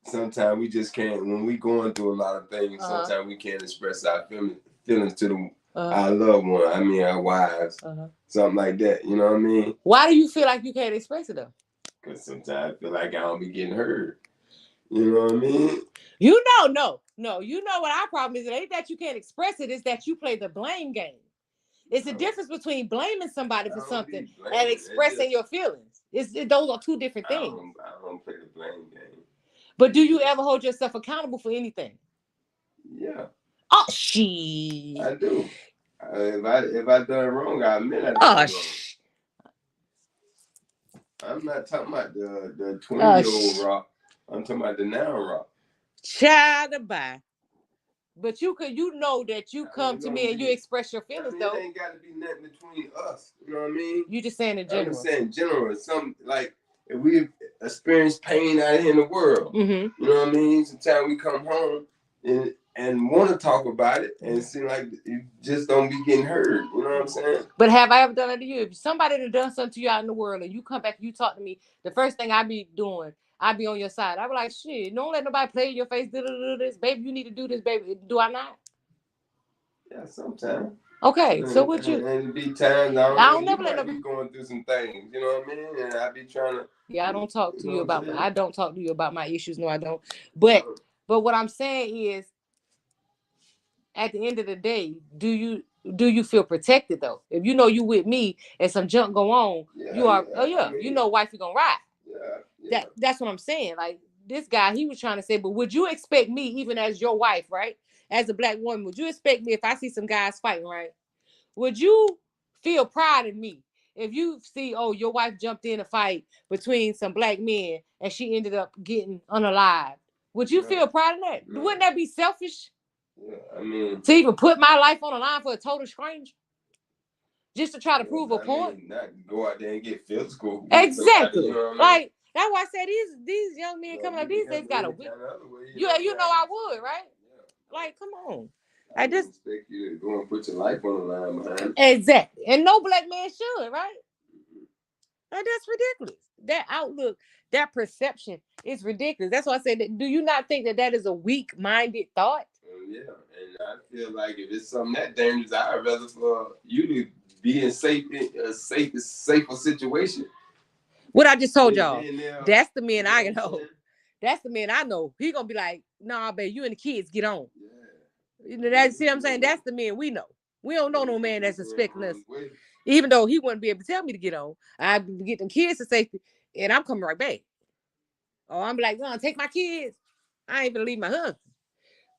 sometimes we just can't, when we going through a lot of things, sometimes we can't express our feelings to our loved one. Our wives. Something like that. You know what I mean? Why do you feel like you can't express it though? Because sometimes I feel like I don't be getting heard. You know what I mean? No. You know what our problem is? It ain't that you can't express it. It's that you play the blame game. It's a difference between blaming somebody for something and expressing your feelings. Those are two different things. I don't play the blame game. But do you ever hold yourself accountable for anything? Yeah. Oh, she. I do. If I done wrong, I admit I done wrong. I'm not talking about the 20-year-old Rock. I'm talking about the now Rock. Child of bye. But you know that you come to me and you express your feelings though. It ain't got to be nothing between us. You know what I mean? You just saying in general. I'm saying general. Some, like, if we experience pain out here in the world, you know what I mean? Sometimes we come home and want to talk about it, and it seems like you just don't be getting heard. You know what I'm saying? But have I ever done it to you? If somebody that done something to you out in the world and you come back and you talk to me, the first thing I be doing, I be on your side. I be like, shit, don't let nobody play in your face. Do this, baby. You need to do this, baby. Do I not? Yeah, sometimes. Okay, so what you? And it be times I don't never let nobody be going through some things. You know what I mean? And I be trying to. Yeah, I don't talk to you about. I don't talk to you about my issues. No, I don't. But what I'm saying is, at the end of the day, do you feel protected though? If you know you with me and some junk go on, you know wifey gonna ride. Yeah. That's what I'm saying. Like this guy, he was trying to say, but would you expect me, even as your wife, right? As a black woman, would you expect me if I see some guys fighting, right? Would you feel pride in me if you see, your wife jumped in a fight between some black men and she ended up getting unalived? Would you feel pride in that? Wouldn't that be selfish? Yeah, to even put my life on the line for a total stranger, just to try to prove a point. Not go out there and get physical. Exactly. You know like that's why I said these young men coming up these days got a whip. You know I would, right? Yeah. Like, come on. I just expect you to go and put your life on the line, man. Exactly, and no black man should, right? And that's ridiculous. That outlook, that perception It's ridiculous. That's why I said, do you not think that is a weak-minded thought? Yeah, and I feel like if it's something that dangerous, I'd rather for you to be in a safer situation. What I just told y'all, that's the men I know. That's the man I know. He gonna be like, nah, babe, you and the kids get on. Yeah. You know, that, see what I'm saying? That's the man we know. We don't know no man that's expecting us. Even though he wouldn't be able to tell me to get on, I'd get them kids to safety, and I'm coming right back. Or I'm like, take my kids. I ain't gonna leave my husband.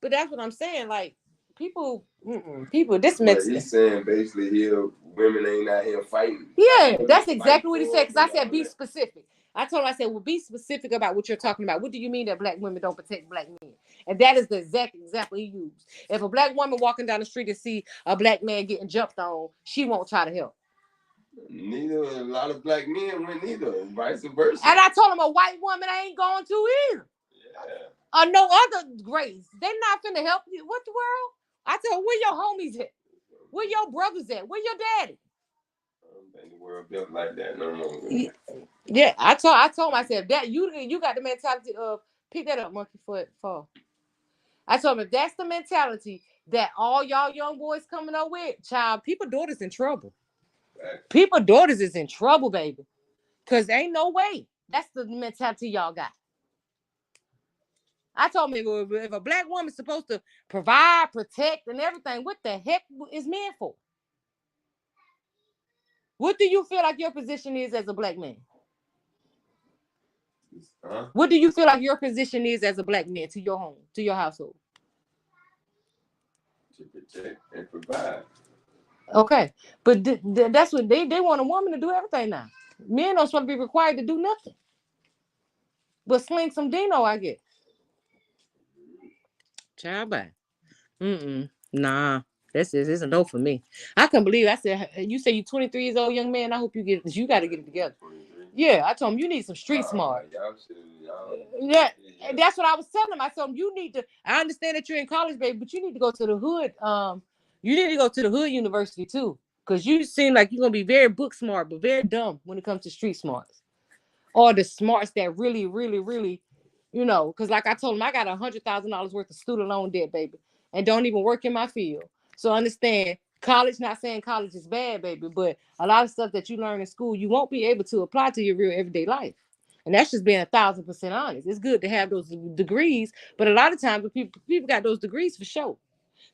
But that's what I'm saying. Like, people, this makes sense. He's saying basically here, women ain't out here fighting. Yeah, that's exactly what he said. Because I said, be specific. I told him, I said, well, be specific about what you're talking about. What do you mean that black women don't protect black men? And that is the exact example he used. If a black woman walking down the street and see a black man getting jumped on, she won't try to help. Neither a lot of black men went either, and vice versa. And I told him a white woman ain't going to either. Yeah. Or no other race. They not finna help you. What the world? I tell her, where your homies at? Where your brothers at? Where your daddy? I don't think the world built like that no more. Yeah, I told him, I said, that you got the mentality of, pick that up, monkey foot fall. I told him, if that's the mentality that all y'all young boys coming up with, child, people daughters in trouble. Right. People daughters is in trouble, baby. Because ain't no way. That's the mentality y'all got. I told him, if a black woman's supposed to provide, protect, and everything, what the heck is men for? What do you feel like your position is as a black man? Huh? What do you feel like your position is as a black man to your home, to your household? To protect and provide. Okay, but that's what they want a woman to do everything now. Men don't supposed to be required to do nothing but sling some Dino, I guess. Child, bye. Nah, this is a no for me. I couldn't believe it. I said, you say you're 23 years old, young man. I hope you get it. You got to get it together. 23. Yeah, I told him you need some street smart. Yeah, and that's what I was telling him. I told him you need to. I understand that you're in college, baby, but you need to go to the hood. You need to go to the hood university too, because you seem like you're gonna be very book smart, but very dumb when it comes to street smarts, or the smarts that really, really, really, you know. Because like I told him, I got $100,000 worth of student loan debt, baby, and don't even work in my field. So understand, college. Not saying college is bad, baby, but a lot of stuff that you learn in school, you won't be able to apply to your real everyday life. And that's just being 1,000% honest. It's good to have those degrees, but a lot of times people got those degrees for show.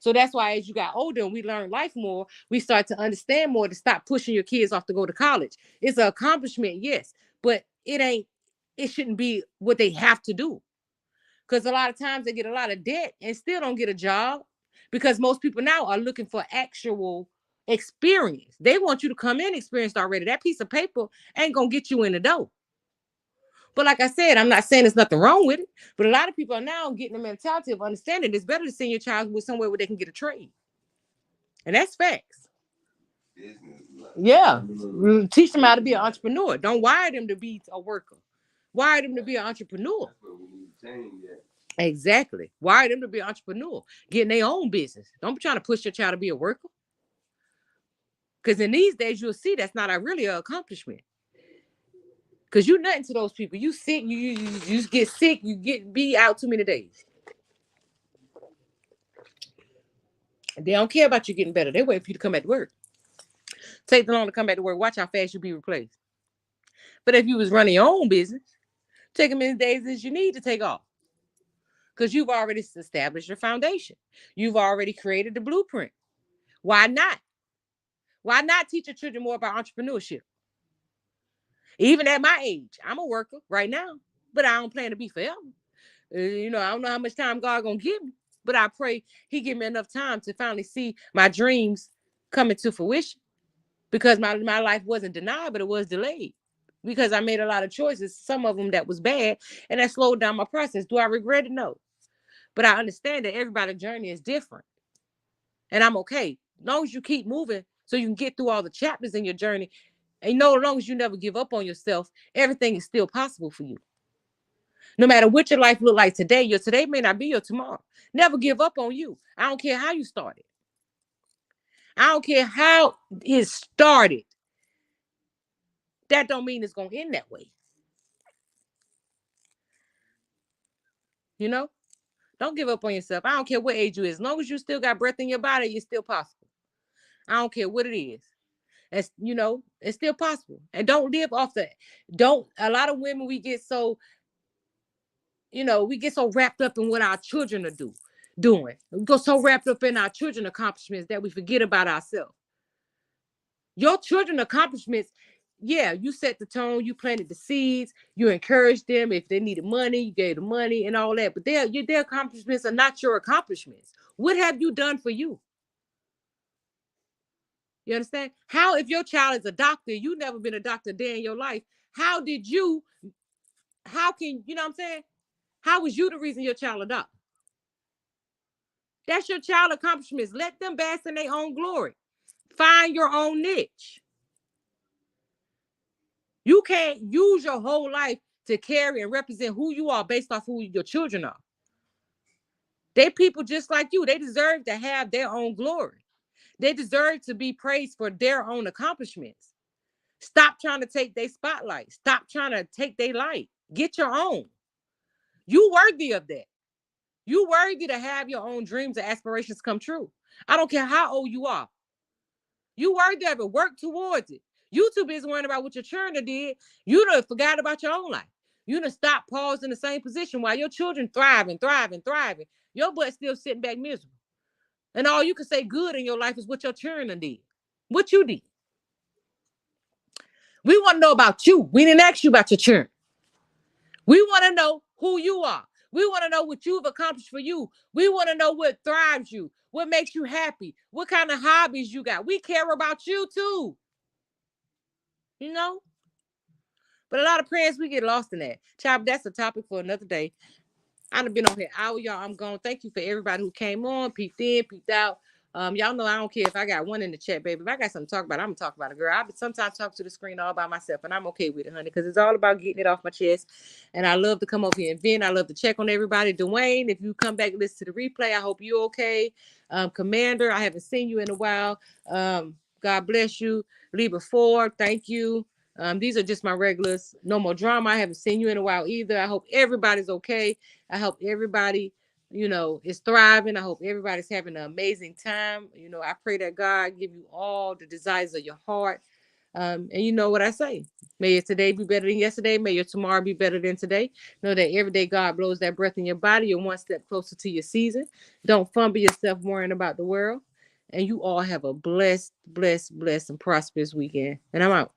So that's why as you got older and we learn life more, we start to understand more to stop pushing your kids off to go to college. It's an accomplishment, yes, but it shouldn't be what they have to do. Because a lot of times they get a lot of debt and still don't get a job, because most people now are looking for actual experience. They want you to come in experienced already. That piece of paper ain't going to get you in the door. But like I said, I'm not saying there's nothing wrong with it, but a lot of people are now getting the mentality of understanding it's better to send your child with somewhere where they can get a trade. And that's facts. Yeah. Teach them how to be an entrepreneur. Don't wire them to be a worker. Wire them to be an entrepreneur. Exactly. Wire them to be an entrepreneur. Getting their own business. Don't be trying to push your child to be a worker. Because in these days, you'll see that's not really an accomplishment. Because you're nothing to those people. You sick, you get sick, be out too many days. They don't care about you getting better. They wait for you to come back to work. Take the long to come back to work. Watch how fast you be replaced. But if you was running your own business, take as many days as you need to take off. Because you've already established your foundation. You've already created the blueprint. Why not? Why not teach your children more about entrepreneurship? Even at my age, I'm a worker right now, but I don't plan to be forever. I don't know how much time God gonna give me, but I pray he give me enough time to finally see my dreams coming to fruition, because my life wasn't denied, but it was delayed because I made a lot of choices, some of them that was bad, and that slowed down my process. Do I regret it? No. But I understand that everybody's journey is different, and I'm okay. As long as you keep moving so you can get through all the chapters in your journey, and as long as you never give up on yourself, everything is still possible for you. No matter what your life look like today, your today may not be your tomorrow. Never give up on you. I don't care how you started. I don't care how it started. That don't mean it's going to end that way. You know, don't give up on yourself. I don't care what age you is. As long as you still got breath in your body, it's still possible. I don't care what it is. It's, you know, it's still possible. And don't live off that. A lot of women, we get so, you know, we get so wrapped up in what our children are doing. We go so wrapped up in our children's accomplishments that we forget about ourselves. Your children's accomplishments, yeah, you set the tone, you planted the seeds, you encouraged them. If they needed money, you gave them money and all that. But their accomplishments are not your accomplishments. What have you done for you? You understand? How, if your child is a doctor, you never been a doctor a day in your life, how can, you know what I'm saying? How was you the reason your child a doctor? That's your child accomplishments. Let them bask in their own glory. Find your own niche. You can't use your whole life to carry and represent who you are based off who your children are. They people just like you. They deserve to have their own glory. They deserve to be praised for their own accomplishments. Stop trying to take their spotlight. Stop trying to take their light. Get your own. You worthy of that. You worthy to have your own dreams and aspirations come true. I don't care how old you are. You worthy of it. Work towards it. You too busy worrying about what your children did. You done forgot about your own life. You done stop, pause in the same position while your children thriving. Your butt still sitting back miserable. And all you can say good in your life is what your children did. What you did. We want to know about you. We didn't ask you about your children. We want to know who you are. We want to know what you've accomplished for you. We want to know what thrives you, what makes you happy, what kind of hobbies you got. We care about you too. You know? But a lot of parents, we get lost in that. Child, that's a topic for another day. I've been on here hour, y'all. I'm gone. Thank you for everybody who came on, peeped in, peeped out. Y'all know I don't care if I got one in the chat, baby. If I got something to talk about, I'm gonna talk about it, girl. I sometimes talk to the screen all by myself, and I'm okay with it, honey, because it's all about getting it off my chest. And I love to come over here and vent. I love to check on everybody. Dwayne, if you come back and listen to the replay, I hope you're okay. Commander, I haven't seen you in a while. God bless you. Libra 4, thank you. These are just my regulars. No more drama. I haven't seen you in a while either. I hope everybody's okay. I hope everybody, you know, is thriving. I hope everybody's having an amazing time. You know, I pray that God give you all the desires of your heart. And you know what I say. May your today be better than yesterday. May your tomorrow be better than today. Know that every day God blows that breath in your body. You're one step closer to your season. Don't fumble yourself worrying about the world. And you all have a blessed, and prosperous weekend. And I'm out.